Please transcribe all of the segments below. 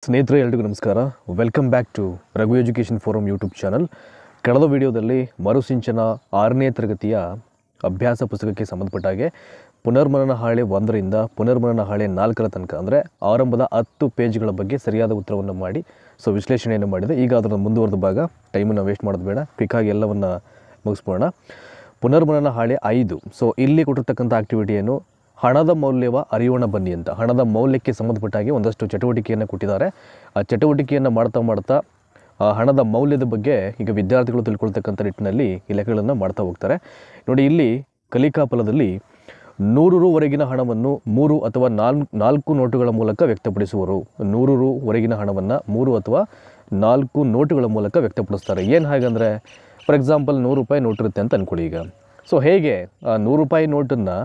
ಸ್ನೇಹಿತರೆ ಎಲ್ಲರಿಗೂ ನಮಸ್ಕಾರ. Welcome back to Raghu education forum YouTube channel. ಕಳೆದ ವಿಡಿಯೋದಲ್ಲಿ ಮರುಸಿಂಚನ 6ನೇ ತರಗತಿಯ ಅಭ್ಯಾಸ ಪುಸ್ತಕಕ್ಕೆ ಸಂಬಂಧಪಟ್ಟ ಹಾಗೆ ಪುನರ್ಮನನ ಹಾಳೆ 1ರಿಂದ ಪುನರ್ಮನನ ಹಾಳೆ 4ರ ತನಕ ಅಂದರೆ ಆರಂಭದ 10 ಪೇಜ್ಗಳ ಬಗ್ಗೆ ಸರಿಯಾದ ಉತ್ತರವನ್ನು ಮಾಡಿ ವಿಶ್ಲೇಷಣೆಯನ್ನು ಮಾಡಿದೆ. ಈಗ ಅದರ ಮುಂದುವರೆದ ಭಾಗ, ಟೈಮನ್ನು ವೇಸ್ಟ್ ಮಾಡೋದು ಬೇಡ, ಕ್ವಿಕ್ಕಾಗಿ ಎಲ್ಲವನ್ನು ಮುಗಿಸ್ಬೋಣ. ಪುನರ್ಮನನ ಹಾಳೆ 5. ಇಲ್ಲಿ ಕೊಟ್ಟಿರ್ತಕ್ಕಂಥ ಆಕ್ಟಿವಿಟಿಯನ್ನು ಹಣದ ಮೌಲ್ಯವ ಅರಿಯೋಣ ಬನ್ನಿ ಅಂತ, ಹಣದ ಮೌಲ್ಯಕ್ಕೆ ಸಂಬಂಧಪಟ್ಟಾಗಿ ಒಂದಷ್ಟು ಚಟುವಟಿಕೆಯನ್ನು ಕೊಟ್ಟಿದ್ದಾರೆ. ಆ ಚಟುವಟಿಕೆಯನ್ನು ಮಾಡ್ತಾ ಹಣದ ಮೌಲ್ಯದ ಬಗ್ಗೆ ಈಗ ವಿದ್ಯಾರ್ಥಿಗಳು ತಿಳ್ಕೊಳ್ತಕ್ಕಂಥ ನಿಟ್ಟಿನಲ್ಲಿ ಈ ಲೆಕ್ಕಗಳನ್ನು ಮಾಡ್ತಾ ಹೋಗ್ತಾರೆ. ನೋಡಿ, ಇಲ್ಲಿ ಕಲಿಕಾ ಫಲದಲ್ಲಿ 100 ರೂವರೆಗಿನ ಹಣವನ್ನು 3 ಅಥವಾ 4 ನೋಟುಗಳ ಮೂಲಕ ವ್ಯಕ್ತಪಡಿಸುವರು. 100 ರೂವರೆಗಿನ ಹಣವನ್ನು 3 ಅಥವಾ 4 ನೋಟುಗಳ ಮೂಲಕ ವ್ಯಕ್ತಪಡಿಸ್ತಾರೆ. ಏನು ಹಾಗಂದರೆ, ಫಾರ್ ಎಕ್ಸಾಂಪಲ್ 100 ರೂಪಾಯಿ ನೋಟ್ ಇರುತ್ತೆ ಅಂತ ಅಂದ್ಕೊಳ್ಳಿ. ಈಗ ಹೇಗೆ ಆ 100 ರೂಪಾಯಿ ನೋಟನ್ನು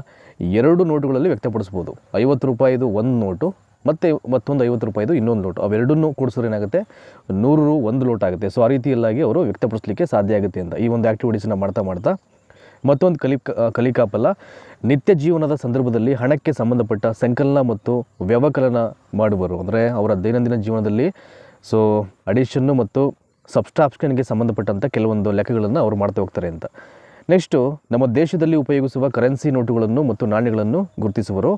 2 ನೋಟುಗಳಲ್ಲಿ ವ್ಯಕ್ತಪಡಿಸ್ಬೋದು. 50 ರೂಪಾಯಿದು ಒಂದು ನೋಟು ಮತ್ತು ಮತ್ತೊಂದು 50 ರೂಪಾಯಿದು ಇನ್ನೊಂದು ನೋಟು, ಅವೆರಡನ್ನೂ ಕೂಡಿಸಿದ್ರೆ ಏನಾಗುತ್ತೆ, 100 ರೂ ಒಂದು ಲೋಟ ಆಗುತ್ತೆ. ಆ ರೀತಿಯಲ್ಲಾಗಿ ಅವರು ವ್ಯಕ್ತಪಡಿಸಲಿಕ್ಕೆ ಸಾಧ್ಯ ಆಗುತ್ತೆ ಅಂತ ಈ ಒಂದು ಆ್ಯಕ್ಟಿವಿಟೀಸನ್ನು ಮಾಡ್ತಾ ಮತ್ತೊಂದು ಕಲಿಕಾ ಫಲ, ನಿತ್ಯ ಜೀವನದ ಸಂದರ್ಭದಲ್ಲಿ ಹಣಕ್ಕೆ ಸಂಬಂಧಪಟ್ಟ ಸಂಕಲನ ಮತ್ತು ವ್ಯವಕಲನ ಮಾಡುವರು. ಅಂದರೆ ಅವರ ದೈನಂದಿನ ಜೀವನದಲ್ಲಿ ಅಡಿಷನ್ನು ಮತ್ತು ಸಬ್ಸ್ಟ್ರಾಕ್ಷನ್ಗೆ ಸಂಬಂಧಪಟ್ಟಂಥ ಕೆಲವೊಂದು ಲೆಕ್ಕಗಳನ್ನು ಅವರು ಮಾಡ್ತಾ ಹೋಗ್ತಾರೆ ಅಂತ. ನೆಕ್ಸ್ಟು, ನಮ್ಮ ದೇಶದಲ್ಲಿ ಉಪಯೋಗಿಸುವ ಕರೆನ್ಸಿ ನೋಟುಗಳನ್ನು ಮತ್ತು ನಾಣ್ಯಗಳನ್ನು ಗುರುತಿಸುವರು.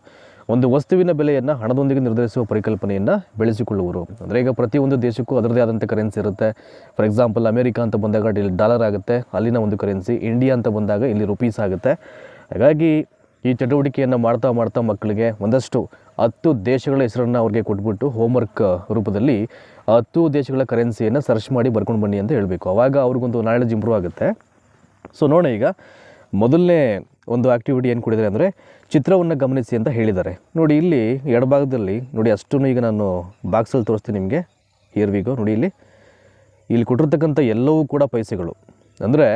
ಒಂದು ವಸ್ತುವಿನ ಬೆಲೆಯನ್ನು ಹಣದೊಂದಿಗೆ ನಿರ್ಧರಿಸುವ ಪರಿಕಲ್ಪನೆಯನ್ನು ಬೆಳೆಸಿಕೊಳ್ಳುವರು. ಅಂದರೆ ಈಗ ಪ್ರತಿಯೊಂದು ದೇಶಕ್ಕೂ ಅದರದೇ ಆದಂಥ ಕರೆನ್ಸಿ ಇರುತ್ತೆ. ಫಾರ್ ಎಕ್ಸಾಂಪಲ್ ಅಮೇರಿಕಾ ಅಂತ ಬಂದಾಗ ಇಲ್ಲಿ ಡಾಲರ್ ಆಗುತ್ತೆ, ಅಲ್ಲಿನ ಒಂದು ಕರೆನ್ಸಿ. ಇಂಡಿಯಾ ಅಂತ ಬಂದಾಗ ಇಲ್ಲಿ ರುಪೀಸ್ ಆಗುತ್ತೆ. ಹಾಗಾಗಿ ಈ ಚಟುವಟಿಕೆಯನ್ನು ಮಾಡ್ತಾ ಮಕ್ಕಳಿಗೆ ಒಂದಷ್ಟು 10 ದೇಶಗಳ ಹೆಸರನ್ನು ಅವ್ರಿಗೆ ಕೊಟ್ಬಿಟ್ಟು ಹೋಮ್ವರ್ಕ್ ರೂಪದಲ್ಲಿ 10 ದೇಶಗಳ ಕರೆನ್ಸಿಯನ್ನು ಸರ್ಚ್ ಮಾಡಿ ಬರ್ಕೊಂಡು ಬನ್ನಿ ಅಂತ ಹೇಳಬೇಕು. ಆವಾಗ ಅವ್ರಿಗೊಂದು ನಾಲೆಡ್ಜ್ ಇಂಪ್ರೂವ್ ಆಗುತ್ತೆ. ನೋಡೋಣ, ಈಗ ಮೊದಲನೇ ಒಂದು ಆ್ಯಕ್ಟಿವಿಟಿ ಏನು ಕೊಟ್ಟಿದ್ದಾರೆ ಅಂದರೆ ಚಿತ್ರವನ್ನು ಗಮನಿಸಿ ಅಂತ ಹೇಳಿದ್ದಾರೆ. ನೋಡಿ, ಇಲ್ಲಿ ಎಡಭಾಗದಲ್ಲಿ ನೋಡಿ, ಅಷ್ಟನ್ನು ಈಗ ನಾನು ಬಾಕ್ಸಲ್ಲಿ ತೋರಿಸ್ತೀನಿ ನಿಮಗೆ. ಹಿಯರ್ ನೋಡಿ, ಇಲ್ಲಿ ಕೊಟ್ಟಿರ್ತಕ್ಕಂಥ ಎಲ್ಲವೂ ಕೂಡ ಪೈಸೆಗಳು. ಅಂದರೆ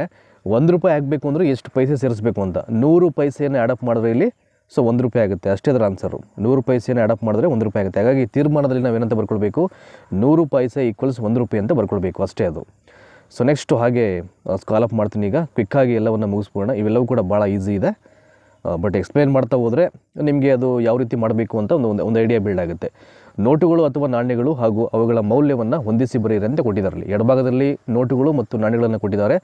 1 ರೂಪಾಯಿ ಆಗಬೇಕು ಅಂದರೆ ಎಷ್ಟು ಪೈಸೆ ಸೇರಿಸಬೇಕು ಅಂತ 100 ಪೈಸೆಯನ್ನು ಆ್ಯಡಪ್ ಮಾಡಿದ್ರೆ ಇಲ್ಲಿ 1 ರೂಪಾಯಿ ಆಗುತ್ತೆ. ಅಷ್ಟೇ ಅದರ ಆನ್ಸರು. 100 ಪೈಸೆಯನ್ನು ಆ್ಯಡಪ್ ಮಾಡಿದ್ರೆ 1 ರೂಪಾಯಿ ಆಗುತ್ತೆ. ಹಾಗಾಗಿ ತೀರ್ಮಾನದಲ್ಲಿ ನಾವೇನಂತ ಬರ್ಕೊಳ್ಬೇಕು, 100 ಪೈಸೆ ಈಕ್ವಲ್ಸ್ 1 ರೂಪಾಯಿ ಅಂತ ಬರ್ಕೊಳ್ಬೇಕು, ಅಷ್ಟೇ ಅದು. ನೆಕ್ಸ್ಟು ಹಾಗೆ ಸ್ಕಾಲಪ್ ಮಾಡ್ತೀನಿ. ಈಗ ಕ್ವಿಕ್ಕಾಗಿ ಎಲ್ಲವನ್ನು ಮುಗಿಸ್ಬೋಣ. ಇವೆಲ್ಲವೂ ಕೂಡ ಭಾಳ ಈಸಿ ಇದೆ, ಬಟ್ ಎಕ್ಸ್ಪ್ಲೇನ್ ಮಾಡ್ತಾ ಹೋದರೆ ನಿಮಗೆ ಅದು ಯಾವ ರೀತಿ ಮಾಡಬೇಕು ಅಂತ ಒಂದು ಐಡಿಯಾ ಬಿಲ್ಡ್ ಆಗುತ್ತೆ. ನೋಟುಗಳು ಅಥವಾ ನಾಣ್ಯಗಳು ಹಾಗೂ ಅವುಗಳ ಮೌಲ್ಯವನ್ನು ಹೊಂದಿಸಿ ಬರೆಯಿರಿ ಅಂತ ಕೊಟ್ಟಿದ್ದಾರೆ. ಎಡಭಾಗದಲ್ಲಿ ನೋಟುಗಳು ಮತ್ತು ನಾಣ್ಯಗಳನ್ನು ಕೊಟ್ಟಿದ್ದಾರೆ,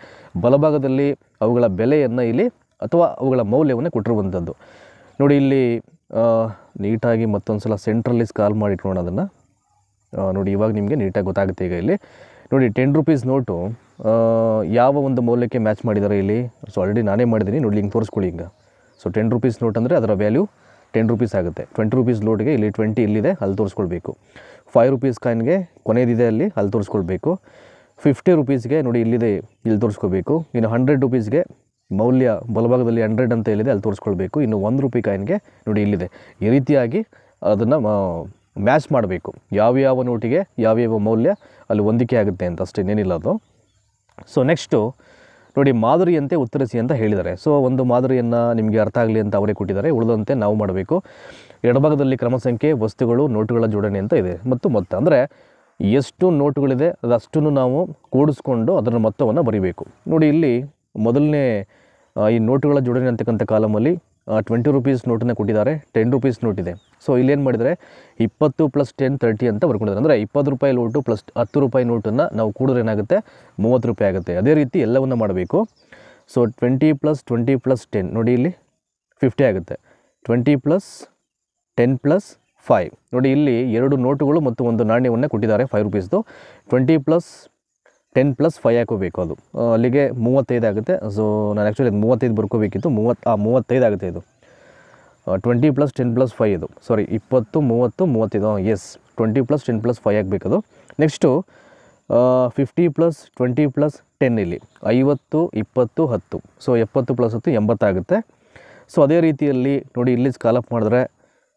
ಬಲಭಾಗದಲ್ಲಿ ಅವುಗಳ ಬೆಲೆಯನ್ನು ಇಲ್ಲಿ ಅಥವಾ ಅವುಗಳ ಮೌಲ್ಯವನ್ನು ಕೊಟ್ಟಿರುವಂಥದ್ದು. ನೋಡಿ, ಇಲ್ಲಿ ನೀಟಾಗಿ ಮತ್ತೊಂದು ಸಲ ಸೆಂಟ್ರಲ್ಲಿ ಸ್ಕಾಲ್ ಮಾಡಿ ಇಟ್ಕೊಳ್ಳೋಣ ಅದನ್ನು. ನೋಡಿ, ಇವಾಗ ನಿಮಗೆ ನೀಟಾಗಿ ಗೊತ್ತಾಗುತ್ತೆ. ಈಗ ಇಲ್ಲಿ ನೋಡಿ, 10 ರೂಪೀಸ್ ನೋಟು ಯಾವ ಒಂದು ಮೌಲ್ಯಕ್ಕೆ ಮ್ಯಾಚ್ ಮಾಡಿದ್ದಾರೆ ಇಲ್ಲಿ. ಆಲ್ರೆಡಿ ನಾನೇ ಮಾಡಿದ್ದೀನಿ ನೋಡಿ, ಹಿಂಗೆ ತೋರಿಸ್ಕೊಳ್ಳಿ. ಈಗ 10 ರೂಪೀಸ್ ನೋಟ್ ಅಂದರೆ ಅದರ ವ್ಯಾಲ್ಯೂ 10 ರೂಪೀಸ್ ಆಗುತ್ತೆ. 20 ರೂಪೀಸ್ ನೋಟ್ಗೆ ಇಲ್ಲಿ 20 ಇಲ್ಲಿದೆ, ಅಲ್ಲಿ ತೋರಿಸ್ಕೊಳ್ಬೇಕು. 5 ರೂಪೀಸ್ ಕಾಯಿನ್ಗೆ ಕೊನೆಯದಿದೆ, ಅಲ್ಲಿ ತೋರಿಸ್ಕೊಳ್ಬೇಕು. 50 ರೂಪೀಸ್ಗೆ ನೋಡಿ ಇಲ್ಲಿದೆ, ಇಲ್ಲಿ ತೋರಿಸ್ಕೋಬೇಕು. ಇನ್ನು 100 ರೂಪೀಸ್ಗೆ ಮೌಲ್ಯ ಬಲಭಾಗದಲ್ಲಿ 100 ಅಂತ ಹೇಳಿದೆ, ಅಲ್ಲಿ ತೋರಿಸ್ಕೊಳ್ಬೇಕು. ಇನ್ನು 1 ರೂಪಾಯಿ ಕಾಯಿನ್ಗೆ ನೋಡಿ ಇಲ್ಲಿದೆ. ಈ ರೀತಿಯಾಗಿ ಅದನ್ನು ಮ್ಯಾಚ್ ಮಾಡಬೇಕು. ಯಾವ್ಯಾವ ನೋಟಿಗೆ ಯಾವ್ಯಾವ ಮೌಲ್ಯ ಅಲ್ಲಿ ಹೊಂದಿಕೆ ಆಗುತ್ತೆ ಅಂತ, ಅಷ್ಟೇನೇನಿಲ್ಲ ಅದು. ನೆಕ್ಸ್ಟು ನೋಡಿ, ಮಾದರಿಯಂತೆ ಉತ್ತರಿಸಿ ಅಂತ ಹೇಳಿದ್ದಾರೆ. ಒಂದು ಮಾದರಿಯನ್ನು ನಿಮಗೆ ಅರ್ಥ ಆಗಲಿ ಅಂತ ಅವರೇ ಕೊಟ್ಟಿದ್ದಾರೆ. ಉಳಿದಂತೆ ನಾವು ಮಾಡಬೇಕು. ಎಡಭಾಗದಲ್ಲಿ ಕ್ರಮ ಸಂಖ್ಯೆ, ವಸ್ತುಗಳು, ನೋಟುಗಳ ಜೋಡಣೆ ಅಂತ ಇದೆ ಮತ್ತು ಮೊತ್ತ. ಅಂದರೆ ಎಷ್ಟು ನೋಟುಗಳಿದೆ ಅದಷ್ಟನ್ನು ನಾವು ಕೂಡಿಸ್ಕೊಂಡು ಅದರ ಮೊತ್ತವನ್ನು ಬರೀಬೇಕು. ನೋಡಿ, ಇಲ್ಲಿ ಮೊದಲನೇ ಈ ನೋಟುಗಳ ಜೋಡಣೆ ಅಂತಕ್ಕಂಥ ಕಾಲಮಲ್ಲಿ 20 ರೂಪೀಸ್ ನೋಟನ್ನು ಕೊಟ್ಟಿದ್ದಾರೆ, 10 ರೂಪೀಸ್ ನೋಟ್ ಇದೆ. ಇಲ್ಲೇನು ಮಾಡಿದರೆ 20 + 10 30 ಅಂತ ಬರ್ಕೊಂಡಿದ್ದಾರೆ. ಅಂದರೆ 20 ರೂಪಾಯಿ ನೋಟು ಪ್ಲಸ್ 10 ರೂಪಾಯಿ ನೋಟನ್ನು ನಾವು ಕೂಡಿದ್ರೆ ಏನಾಗುತ್ತೆ, 30 ರೂಪಾಯಿ ಆಗುತ್ತೆ. ಅದೇ ರೀತಿ ಎಲ್ಲವನ್ನು ಮಾಡಬೇಕು. 20 + 20 + 10 ನೋಡಿ ಇಲ್ಲಿ 50 ಆಗುತ್ತೆ. 20 + 10 + 5 ನೋಡಿ ಇಲ್ಲಿ 2 ನೋಟುಗಳು ಮತ್ತು ಒಂದು ನಾಣ್ಯವನ್ನು ಕೊಟ್ಟಿದ್ದಾರೆ 5 ರೂಪೀಸ್ದು. 20 + 10 + 5 ಹಾಕೋಬೇಕು. ಅದು ಅಲ್ಲಿಗೆ 35 ಆಗುತ್ತೆ. ನಾನು ಆ್ಯಕ್ಚುಲಿ ಅದು 35 ಬರ್ಕೋಬೇಕಿತ್ತು. 35 ಆಗುತ್ತೆ ಇದು. 20 + 10 + 5 ಇದು. 20 30 35 ಎಸ್ 20 + 10 + 5 ಆಗಬೇಕದು. ನೆಕ್ಸ್ಟು 50 + 20 + 10 ಇಲ್ಲಿ 50 20 10 70 + 10 80 ಆಗುತ್ತೆ. ಅದೇ ರೀತಿಯಲ್ಲಿ ನೋಡಿ, ಇಲ್ಲಿ ಸ್ಕಾಲಪ್ ಮಾಡಿದ್ರೆ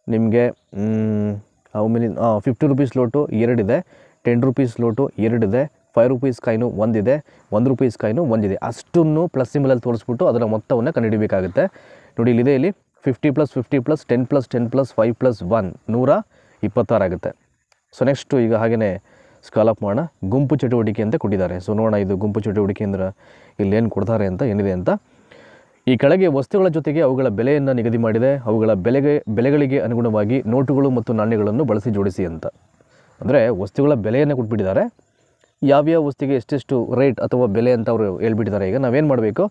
ನಿಮಗೆ 50 ರೂಪೀಸ್ ಲೋಟು 2 ಇದೆ, 10 ರೂಪೀಸ್ ಲೋಟು 2 ಇದೆ, 5 ರೂಪೀಸ್ ಕಾಯಿನು 1 ಇದೆ, 1 ರೂಪೀಸ್ ಕಾಯಿನು 1 ಇದೆ. ಅಷ್ಟನ್ನು ಪ್ಲಸ್ ಸಿಂಬಲಲ್ಲಿ ತೋರಿಸ್ಬಿಟ್ಟು ಅದರ ಮೊತ್ತವನ್ನು ಕಂಡುಹಿಡಿಯಬೇಕಾಗುತ್ತೆ. ನೋಡಿ, ಇಲ್ಲಿದೆ, ಇಲ್ಲಿ 50 + 50 + 10 + 10 + 5 + 1 126 ಆಗುತ್ತೆ. ನೆಕ್ಸ್ಟು ಈಗ ಹಾಗೆಯೇ ಸ್ಕಾಲಪ್ ಮಾಡೋಣ. ಗುಂಪು ಚಟುವಟಿಕೆ ಅಂತ ಕೊಟ್ಟಿದ್ದಾರೆ. ನೋಡೋಣ ಇದು ಗುಂಪು ಚಟುವಟಿಕೆ ಅಂದರೆ ಇಲ್ಲೇನು ಕೊಡ್ತಾರೆ ಅಂತ, ಏನಿದೆ ಅಂತ. ಈ ಕೆಳಗೆ ವಸ್ತುಗಳ ಜೊತೆಗೆ ಅವುಗಳ ಬೆಲೆಯನ್ನು ನಿಗದಿ ಮಾಡಿದೆ. ಅವುಗಳ ಬೆಲೆಗಳಿಗೆ ಅನುಗುಣವಾಗಿ ನೋಟುಗಳು ಮತ್ತು ನಾಣ್ಯಗಳನ್ನು ಬಳಸಿ ಜೋಡಿಸಿ ಅಂತ. ಅಂದರೆ ವಸ್ತುಗಳ ಬೆಲೆಯನ್ನು ಕೊಟ್ಬಿಟ್ಟಿದ್ದಾರೆ, ಯಾವ್ಯಾವ ವಸ್ತುಗೆ ಎಷ್ಟೆಷ್ಟು ರೇಟ್ ಅಥವಾ ಬೆಲೆ ಅಂತ ಅವರು ಹೇಳ್ಬಿಟ್ಟಿದ್ದಾರೆ. ಈಗ ನಾವೇನು ಮಾಡಬೇಕು,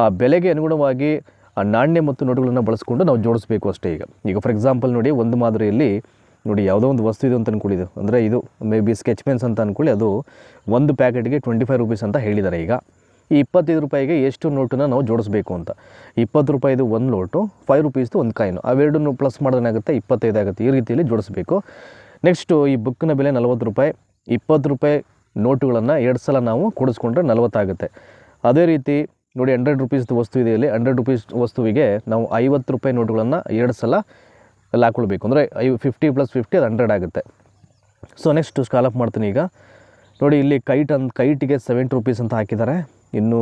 ಆ ಬೆಲೆಗೆ ಅನುಗುಣವಾಗಿ ಆ ನಾಣ್ಯ ಮತ್ತು ನೋಟುಗಳನ್ನು ಬಳಸ್ಕೊಂಡು ನಾವು ಜೋಡಿಸ್ಬೇಕು ಅಷ್ಟೇ. ಈಗ ಫಾರ್ ಎಕ್ಸಾಂಪಲ್ ನೋಡಿ, ಒಂದು ಮಾದರಿಯಲ್ಲಿ ನೋಡಿ ಯಾವುದೋ ಒಂದು ವಸ್ತು ಇದು ಅಂತ ಅಂದ್ಕೊಳ್ಳಿ, ಅಂದರೆ ಇದು ಮೇ ಬಿ ಸ್ಕೆಚ್ ಪೆನ್ಸ್ ಅಂತ ಅಂದ್ಕೊಳ್ಳಿ, ಅದು ಒಂದು ಪ್ಯಾಕೆಟ್ಗೆ 25 ರೂಪೀಸ್ ಅಂತ ಹೇಳಿದ್ದಾರೆ. ಈಗ ಈ 25 ರೂಪಾಯಿಗೆ ಎಷ್ಟು ನೋಟನ್ನು ನಾವು ಜೋಡಿಸ್ಬೇಕು ಅಂತ, 20 ರೂಪಾಯಿದು ಒಂದು ನೋಟು, 5 ರೂಪೀಸ್ದು ಒಂದು ಕಾಯಿನು, ಅವೆರಡನ್ನು ಪ್ಲಸ್ ಮಾಡೋದಾಗುತ್ತೆ 25 ಆಗುತ್ತೆ. ಈ ರೀತಿಯಲ್ಲಿ ಜೋಡಿಸ್ಬೇಕು. ನೆಕ್ಸ್ಟು ಈ ಬುಕ್ಕಿನ ಬೆಲೆ 40 ರೂಪಾಯಿ, 20 ರೂಪಾಯಿ ನೋಟುಗಳನ್ನು 2 ಸಲ ನಾವು ಕೂಡಿಸ್ಕೊಂಡ್ರೆ 40 ಆಗುತ್ತೆ. ಅದೇ ರೀತಿ ನೋಡಿ 100 ರೂಪೀಸ್ದು ವಸ್ತು ಇದೆ, ಇಲ್ಲಿ 100 ರೂಪೀಸ್ ವಸ್ತುವಿಗೆ ನಾವು 50 ರೂಪಾಯಿ ನೋಟುಗಳನ್ನು 2 ಸಲ ಅಲ್ಲಿ ಹಾಕ್ಕೊಳ್ಬೇಕು. ಅಂದರೆ 50 + 50 ಅದು 100 ಆಗುತ್ತೆ. ಸೊ ನೆಕ್ಸ್ಟು ಸ್ಕಾಲಪ್ ಮಾಡ್ತೀನಿ. ಈಗ ನೋಡಿ ಇಲ್ಲಿ ಕೈಟಿಗೆ 70 ರೂಪೀಸ್ ಅಂತ ಹಾಕಿದ್ದಾರೆ. ಇನ್ನು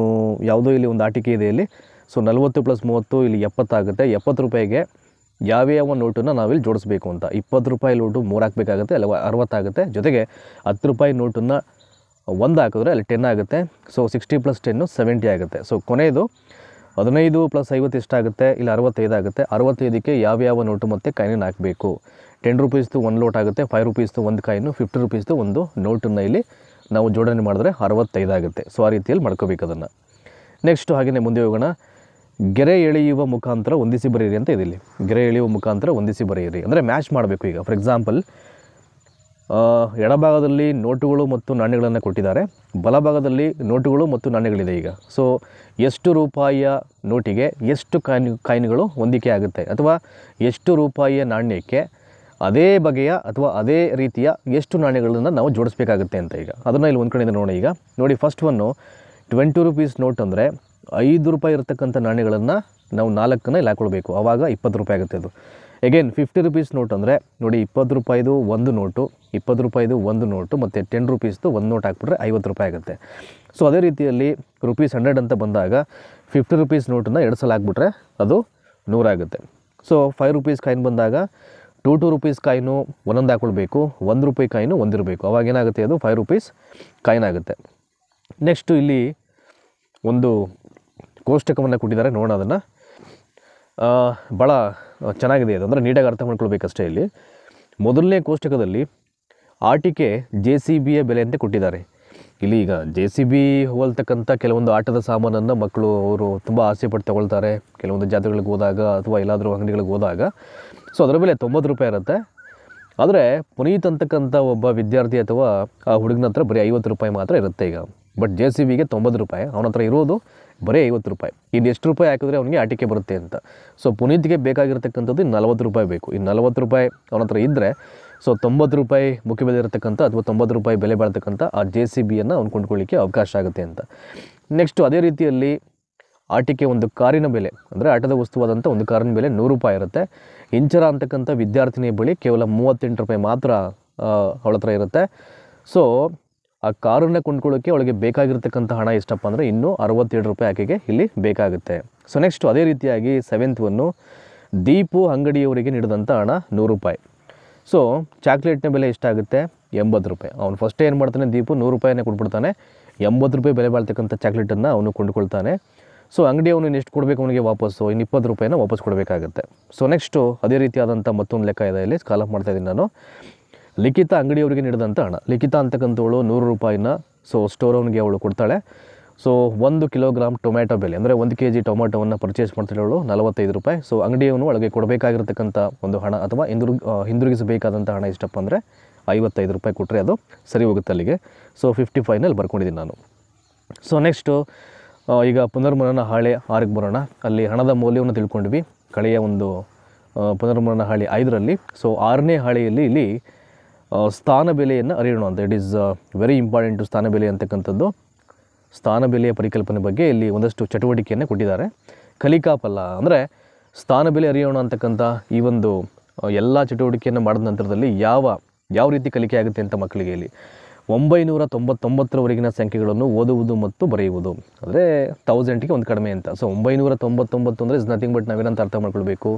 ಯಾವುದೋ ಇಲ್ಲಿ ಒಂದು ಆಟಿಕೆ ಇದೆ ಇಲ್ಲಿ. ಸೊ 40 + 30 ಇಲ್ಲಿ 70 ಆಗುತ್ತೆ. 70 ರೂಪಾಯಿಗೆ ಯಾವ್ಯಾವ ನೋಟನ್ನು ನಾವಿಲ್ಲಿ ಜೋಡಿಸ್ಬೇಕು ಅಂತ, 20 ರೂಪಾಯಿ ನೋಟು 3 ಹಾಕಬೇಕಾಗುತ್ತೆ, ಅಲ್ಲಿ 60 ಆಗುತ್ತೆ. ಜೊತೆಗೆ 10 ರೂಪಾಯಿ ನೋಟನ್ನು 1 ಹಾಕಿದ್ರೆ ಅಲ್ಲಿ 10 ಆಗುತ್ತೆ. ಸೊ 60 + 10 70 ಆಗುತ್ತೆ. ಸೊ ಕೊನೆಯದು 15 + 50 ಎಷ್ಟಾಗುತ್ತೆ, ಇಲ್ಲಿ 65 ಆಗುತ್ತೆ. 65ಕ್ಕೆ ಯಾವ್ಯಾವ ನೋಟು ಮತ್ತು ಕಾಯಿನನ್ನು ಹಾಕಬೇಕು. 10 ರೂಪೀಸ್ದು ಒಂದು ನೋಟ್ ಆಗುತ್ತೆ, 5 ರೂಪೀಸ್ದು ಒಂದು ಕಾಯಿನು, 50 ರೂಪೀಸ್ದು ಒಂದು ನೋಟನ್ನು ಇಲ್ಲಿ ನಾವು ಜೋಡಣೆ ಮಾಡಿದ್ರೆ 65 ಆಗುತ್ತೆ. ಸೊ ಆ ರೀತಿಯಲ್ಲಿ ಮಾಡ್ಕೋಬೇಕು ಅದನ್ನು. ನೆಕ್ಸ್ಟು ಹಾಗೆಯೇ ಮುಂದೆ ಹೋಗೋಣ. ಗೆರೆ ಎಳೆಯುವ ಮುಖಾಂತರ ಹೊಂದಿಸಿ ಬರೆಯಿರಿ ಅಂತ ಇದೆ ಇಲ್ಲಿ. ಗೆರೆ ಎಳೆಯುವ ಮುಖಾಂತರ ಹೊಂದಿಸಿ ಬರೆಯಿರಿ ಅಂದರೆ ಮ್ಯಾಚ್ ಮಾಡಬೇಕು. ಈಗ ಫಾರ್ ಎಕ್ಸಾಂಪಲ್ ಎಡಭಾಗದಲ್ಲಿ ನೋಟುಗಳು ಮತ್ತು ನಾಣ್ಯಗಳನ್ನು ಕೊಟ್ಟಿದ್ದಾರೆ, ಬಲಭಾಗದಲ್ಲಿ ನೋಟುಗಳು ಮತ್ತು ನಾಣ್ಯಗಳಿದೆ. ಈಗ ಸೊ ಎಷ್ಟು ರೂಪಾಯಿಯ ನೋಟಿಗೆ ಎಷ್ಟು ಕಾಯಿನ್ಗಳು ಹೊಂದಿಕೆ ಆಗುತ್ತೆ, ಅಥವಾ ಎಷ್ಟು ರೂಪಾಯಿಯ ನಾಣ್ಯಕ್ಕೆ ಅದೇ ಬಗೆಯ ಅಥವಾ ಅದೇ ರೀತಿಯ ಎಷ್ಟು ನಾಣ್ಯಗಳನ್ನು ನಾವು ಜೋಡಿಸ್ಬೇಕಾಗುತ್ತೆ ಅಂತ. ಈಗ ಅದನ್ನು ಇಲ್ಲಿ ಒಂದು ಕಡೆಯಿಂದ ನೋಡಿ. ಈಗ ನೋಡಿ ಫಸ್ಟ್ ಒನ್ನು 20 ರೂಪೀಸ್ ನೋಟ್ ಅಂದರೆ 5 ರೂಪಾಯಿ ಇರತಕ್ಕಂಥ ನಾಣ್ಯಗಳನ್ನು ನಾವು 4ನ್ನು ಇಲ್ಲಿ ಹಾಕ್ಕೊಳ್ಬೇಕು, ಆವಾಗ 20 ರೂಪಾಯಿ ಆಗುತ್ತೆ ಅದು. ಎಗೇನ್ 50 ರೂಪೀಸ್ ನೋಟ್ ಅಂದರೆ ನೋಡಿ 20 ರೂಪಾಯಿದು ಒಂದು ನೋಟು, 20 ರೂಪಾಯಿದು ಒಂದು ನೋಟು ಮತ್ತು 10 ರೂಪೀಸ್ದು ಒಂದು ನೋಟ್ ಹಾಕ್ಬಿಟ್ರೆ 50 ರೂಪಾಯಿ ಆಗುತ್ತೆ. ಸೊ ಅದೇ ರೀತಿಯಲ್ಲಿ ₹100 ಅಂತ ಬಂದಾಗ 50 ರೂಪೀಸ್ ನೋಟನ್ನು 2 ಸಲ ಹಾಕ್ಬಿಟ್ರೆ ಅದು 100 ಆಗುತ್ತೆ. ಸೊ 5 ರೂಪೀಸ್ ಕಾಯಿನ್ ಬಂದಾಗ 2 ರೂಪೀಸ್ ಕಾಯಿನು ಒಂದೊಂದು ಹಾಕ್ಕೊಳ್ಬೇಕು, 1 ರೂಪಾಯಿ ಕಾಯಿನು ಒಂದಿರಬೇಕು, ಅವಾಗ ಏನಾಗುತ್ತೆ, ಅದು 5 ರೂಪೀಸ್ ಕಾಯಿನ್ ಆಗುತ್ತೆ. ನೆಕ್ಸ್ಟು ಇಲ್ಲಿ ಒಂದು ಕೋಷ್ಟಕವನ್ನು ಕೊಟ್ಟಿದ್ದಾರೆ, ನೋಡೋಣ ಅದನ್ನು. ಭಾಳ ಚೆನ್ನಾಗಿದೆ ಅದು, ಅಂದರೆ ನೀಟಾಗಿ ಅರ್ಥ ಮಾಡ್ಕೊಳ್ಬೇಕಷ್ಟೇ. ಇಲ್ಲಿ ಮೊದಲನೇ ಕೋಷ್ಟಕದಲ್ಲಿ ಆಟಿಕೆ JCBಯ ಬೆಲೆ ಅಂತ ಕೊಟ್ಟಿದ್ದಾರೆ. ಇಲ್ಲಿ ಈಗ JCB ಹೋಲ್ತಕ್ಕಂಥ ಕೆಲವೊಂದು ಆಟದ ಸಾಮಾನನ್ನು ಮಕ್ಕಳು ಅವರು ತುಂಬ ಆಸೆ ಪಟ್ಟು ತಗೊಳ್ತಾರೆ ಕೆಲವೊಂದು ಜಾತ್ರೆಗಳಿಗೆ ಹೋದಾಗ ಅಥವಾ ಎಲ್ಲಾದರೂ ಅಂಗಡಿಗಳಿಗೆ ಹೋದಾಗ. ಸೊ ಅದರ ಬೆಲೆ 90 ರೂಪಾಯಿ ಇರುತ್ತೆ. ಆದರೆ ಪುನೀತ್ ಅಂತಕ್ಕಂಥ ಒಬ್ಬ ವಿದ್ಯಾರ್ಥಿ ಅಥವಾ ಆ ಹುಡುಗನ ಹತ್ರ ಬರೀ 50 ರೂಪಾಯಿ ಮಾತ್ರ ಇರುತ್ತೆ. ಈಗ ಬಟ್ JCBಗೆ 90 ರೂಪಾಯಿ, ಅವನ ಹತ್ರ ಇರೋದು ಬರೀ 50 ರೂಪಾಯಿ. ಇನ್ನು ಎಷ್ಟು ರೂಪಾಯಿ ಹಾಕಿದ್ರೆ ಅವನಿಗೆ ಆಟಿಕೆ ಬರುತ್ತೆ ಅಂತ. ಸೊ ಪುನೀತ್ಗೆ ಬೇಕಾಗಿರ್ತಕ್ಕಂಥದ್ದು 40 ರೂಪಾಯಿ ಬೇಕು. ಇನ್ನು 40 ರೂಪಾಯಿ ಅವನ ಹತ್ರ ಇದ್ದರೆ ಸೊ 90 ರೂಪಾಯಿ ಮುಖ್ಯ ಬೆಲೆ ಇರತಕ್ಕಂಥ ಅಥವಾ 90 ರೂಪಾಯಿ ಬೆಲೆ ಬಾಳ್ತಕ್ಕಂಥ ಆ JCBಯನ್ನು ಅವ್ನು ಕೊಂಡ್ಕೊಳ್ಳಿಕ್ಕೆ ಅವಕಾಶ ಆಗುತ್ತೆ ಅಂತ. ನೆಕ್ಸ್ಟು ಅದೇ ರೀತಿಯಲ್ಲಿ ಆಟಿಕೆ ಒಂದು ಕಾರಿನ ಬೆಲೆ, ಅಂದರೆ ಆಟದ ವಸ್ತುವಾದಂಥ ಒಂದು ಕಾರಿನ ಬೆಲೆ 100 ರೂಪಾಯಿ ಇರುತ್ತೆ. ಇಂಚರ ಅಂತಕ್ಕಂಥ ವಿದ್ಯಾರ್ಥಿನಿಯ ಬಳಿ ಕೇವಲ 38 ರೂಪಾಯಿ ಮಾತ್ರ ಅವಳ ಹತ್ರ ಇರುತ್ತೆ. ಸೊ ಆ ಕಾರನ್ನು ಕೊಂಡ್ಕೊಳ್ಳೋಕ್ಕೆ ಅವಳಿಗೆ ಬೇಕಾಗಿರ್ತಕ್ಕಂಥ ಹಣ ಎಷ್ಟಪ್ಪ ಅಂದರೆ ಇನ್ನೂ 67 ರೂಪಾಯಿ ಆಕೆಗೆ ಇಲ್ಲಿ ಬೇಕಾಗುತ್ತೆ. ಸೊ ನೆಕ್ಸ್ಟು ಅದೇ ರೀತಿಯಾಗಿ 7th ಒನ್ನು ದೀಪು ಅಂಗಡಿಯವರಿಗೆ ನೀಡಿದಂಥ ಹಣ 100 ರೂಪಾಯಿ. ಸೊ ಚಾಕ್ಲೇಟ್ನ ಬೆಲೆ ಎಷ್ಟಾಗುತ್ತೆ, 80 ರೂಪಾಯಿ. ಅವನು ಫಸ್ಟ್ ಏನು ಮಾಡ್ತಾನೆ, ದೀಪು 100 ರೂಪಾಯಿನೇ ಕೊಟ್ಬಿಡ್ತಾನೆ, 80 ರೂಪಾಯಿ ಬೆಲೆ ಬಾಳ್ತಕ್ಕಂಥ ಚಾಕ್ಲೇಟನ್ನು ಅವನು ಕೊಂಡುಕೊಳ್ತಾನೆ. ಸೊ ಅಂಗಡಿ ಅವನು ಎಷ್ಟು ಕೊಡಬೇಕು ಅವನಿಗೆ ವಾಪಸ್ಸು, ಇನ್ನು 20 ರೂಪಾಯಿನ ವಾಪಸ್ ಕೊಡಬೇಕಾಗುತ್ತೆ. ಸೊ ನೆಕ್ಸ್ಟು ಅದೇ ರೀತಿಯಾದಂಥ ಮತ್ತೊಂದು ಲೆಕ್ಕ ಇದೆ, ಇಲ್ಲಿ ಸ್ಕಾಲಪ್ ಮಾಡ್ತಾಯಿದ್ದೀನಿ ನಾನು. ಲಿಖಿತ ಅಂಗಡಿಯವರಿಗೆ ನೀಡಿದಂಥ ಹಣ, ಲಿಖಿತ ಅಂತಕ್ಕಂಥವಳು 100 ರೂಪಾಯಿನ ಸೊ ಸ್ಟೋರ್ ಅವನಿಗೆ ಅವಳು ಕೊಡ್ತಾಳೆ. ಸೊ 1 ಕಿಲೋಗ್ರಾಮ್ ಟೊಮ್ಯಾಟೊ ಬೆಲೆ ಅಂದರೆ 1 kg ಟೊಮ್ಯಾಟೊವನ್ನು ಪರ್ಚೇಸ್ ಮಾಡ್ತಾಳವಳು 45 ರೂಪಾಯಿ. ಸೊ ಅಂಗಡಿಯವನು ಒಳಗೆ ಕೊಡಬೇಕಾಗಿರ್ತಕ್ಕಂಥ ಒಂದು ಹಣ ಅಥವಾ ಹಿಂದಿರುಗಿಸಬೇಕಾದಂಥ ಹಣ ಎಷ್ಟಪ್ಪ ಅಂದರೆ 55 ರೂಪಾಯಿ ಕೊಟ್ಟರೆ ಅದು ಸರಿ ಹೋಗುತ್ತೆ ಅಲ್ಲಿಗೆ. ಸೊ 55ನಲ್ಲಿ ಬರ್ಕೊಂಡಿದ್ದೀನಿ ನಾನು. ಸೊ ನೆಕ್ಸ್ಟು ಈಗ ಪುನರ್ಮನನ ಹಾಳೆ 6ಕ್ಕೆ ಬರೋಣ. ಅಲ್ಲಿ ಹಣದ ಮೌಲ್ಯವನ್ನು ತಿಳ್ಕೊಂಡ್ವಿ. ಕಳೆಯ ಒಂದು ಪುನರ್ಮನನ ಹಾಳೆ 5ರಲ್ಲಿ. ಸೊ 6ನೇ ಹಾಳೆಯಲ್ಲಿ ಇಲ್ಲಿ ಸ್ಥಾನ ಬೆಲೆಯನ್ನು ಅರಿಯೋಣ ಅಂತ. ಇಟ್ ಈಸ್ ವೆರಿ ಇಂಪಾರ್ಟೆಂಟು ಸ್ಥಾನ ಬೆಲೆ ಅಂತಕ್ಕಂಥದ್ದು. ಸ್ಥಾನ ಬೆಲೆಯ ಪರಿಕಲ್ಪನೆ ಬಗ್ಗೆ ಇಲ್ಲಿ ಒಂದಷ್ಟು ಚಟುವಟಿಕೆಯನ್ನು ಕೊಟ್ಟಿದ್ದಾರೆ. ಕಲಿಕಾಫಲ ಅಂದರೆ ಸ್ಥಾನ ಬೆಲೆ ಅರಿಯೋಣ ಅಂತಕ್ಕಂಥ ಈ ಒಂದು ಎಲ್ಲ ಚಟುವಟಿಕೆಯನ್ನು ಮಾಡಿದ ನಂತರದಲ್ಲಿ ಯಾವ ರೀತಿ ಕಲಿಕೆ ಆಗುತ್ತೆ ಅಂತ ಮಕ್ಕಳಿಗೆ ಇಲ್ಲಿ 999ರವರೆಗಿನ ಸಂಖ್ಯೆಗಳನ್ನು ಓದುವುದು ಮತ್ತು ಬರೆಯುವುದು, ಅಂದರೆ 1000ಗೆ ಒಂದು ಕಡಿಮೆ ಅಂತ. ಸೊ 999 ಅಂದರೆ ಇಸ್ ನಥಿಂಗ್ ಬಟ್ ನಾವೇನಂತ ಅರ್ಥ ಮಾಡ್ಕೊಳ್ಬೇಕು,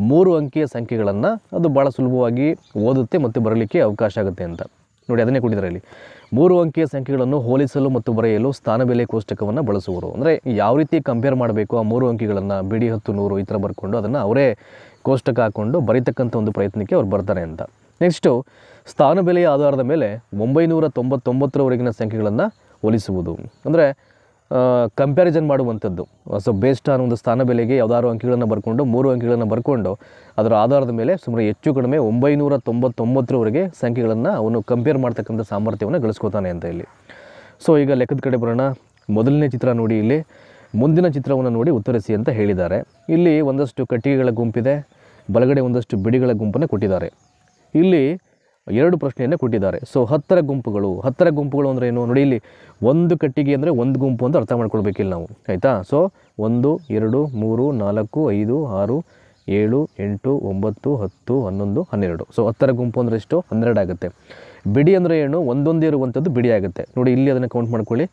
3 ಅಂಕಿಯ ಸಂಖ್ಯೆಗಳನ್ನು ಅದು ಭಾಳ ಸುಲಭವಾಗಿ ಓದುತ್ತೆ ಮತ್ತು ಬರಲಿಕ್ಕೆ ಅವಕಾಶ ಆಗುತ್ತೆ ಅಂತ. ನೋಡಿ ಅದನ್ನೇ ಕೊಟ್ಟಿದ್ದಾರೆ ಇಲ್ಲಿ. 3 ಅಂಕಿಯ ಸಂಖ್ಯೆಗಳನ್ನು ಹೋಲಿಸಲು ಮತ್ತು ಬರೆಯಲು ಸ್ಥಾನ ಬೆಲೆ ಕೋಷ್ಟಕವನ್ನು ಬಳಸುವರು. ಅಂದರೆ ಯಾವ ರೀತಿ ಕಂಪೇರ್ ಮಾಡಬೇಕು ಆ 3 ಅಂಕಿಗಳನ್ನು ಬಿಡಿ 10 100 ಈ ಥರ ಬರ್ಕೊಂಡು ಅದನ್ನು ಅವರೇ ಕೋಷ್ಟಕ ಹಾಕ್ಕೊಂಡು ಬರೀತಕ್ಕಂಥ ಒಂದು ಪ್ರಯತ್ನಕ್ಕೆ ಅವ್ರು ಬರ್ತಾರೆ ಅಂತ. ನೆಕ್ಸ್ಟು ಸ್ಥಾನ ಬೆಲೆಯ ಆಧಾರದ ಮೇಲೆ 999ರವರೆಗಿನ ಸಂಖ್ಯೆಗಳನ್ನು ಹೋಲಿಸುವುದು, ಅಂದರೆ ಕಂಪ್ಯಾರಿಸನ್ ಮಾಡುವಂಥದ್ದು. ಸೊ ಬೇಸ್ಡ್ ಆನ್ ಒಂದು ಸ್ಥಾನ ಬೆಲೆಗೆ ಯಾವುದಾದ್ರು ಅಂಕಿಗಳನ್ನು ಬರ್ಕೊಂಡು 3 ಅಂಕಿಗಳನ್ನು ಬರ್ಕೊಂಡು ಅದರ ಆಧಾರದ ಮೇಲೆ ಸುಮಾರು ಹೆಚ್ಚು ಕಡಿಮೆ 999ರವರೆಗೆ ಸಂಖ್ಯೆಗಳನ್ನು ಅವನು ಕಂಪೇರ್ ಮಾಡ್ತಕ್ಕಂಥ ಸಾಮರ್ಥ್ಯವನ್ನು ಗಳಿಸ್ಕೋತಾನೆ ಅಂತ ಇಲ್ಲಿ. ಸೊ ಈಗ ಲೆಕ್ಕದ ಕಡೆ ಬರೋಣ. ಮೊದಲನೇ ಚಿತ್ರ ನೋಡಿ, ಇಲ್ಲಿ ಮುಂದಿನ ಚಿತ್ರವನ್ನು ನೋಡಿ ಉತ್ತರಿಸಿ ಅಂತ ಹೇಳಿದ್ದಾರೆ. ಇಲ್ಲಿ ಒಂದಷ್ಟು ಕಟ್ಟಿಗೆಗಳ ಗುಂಪಿದೆ, ಬಲಗಡೆ ಒಂದಷ್ಟು ಬಿಡಿಗಳ ಗುಂಪನ್ನು ಕೊಟ್ಟಿದ್ದಾರೆ. ಇಲ್ಲಿ 2 ಪ್ರಶ್ನೆಯನ್ನು ಕೊಟ್ಟಿದ್ದಾರೆ. ಸೊ 10 ಗುಂಪುಗಳು ಅಂದರೆ ಏನು ನೋಡಿ, ಇಲ್ಲಿ ಒಂದು ಕಟ್ಟಿಗೆ ಅಂದರೆ ಒಂದು ಗುಂಪು ಅಂತ ಅರ್ಥ ಮಾಡ್ಕೊಳ್ಬೇಕಿಲ್ಲ ನಾವು, ಆಯಿತಾ. ಸೊ 1 2 3 4 5 6 7 8 9 10 11 12. ಸೊ 10 ಗುಂಪು ಅಂದರೆ ಎಷ್ಟು? 12 ಆಗುತ್ತೆ. ಬಿಡಿ ಅಂದರೆ ಏನು? ಒಂದೊಂದೇ ಇರುವಂಥದ್ದು ಬಿಡಿ ಆಗುತ್ತೆ ನೋಡಿ. ಇಲ್ಲಿ ಅದನ್ನು ಕೌಂಟ್ ಮಾಡ್ಕೊಳ್ಳಿ.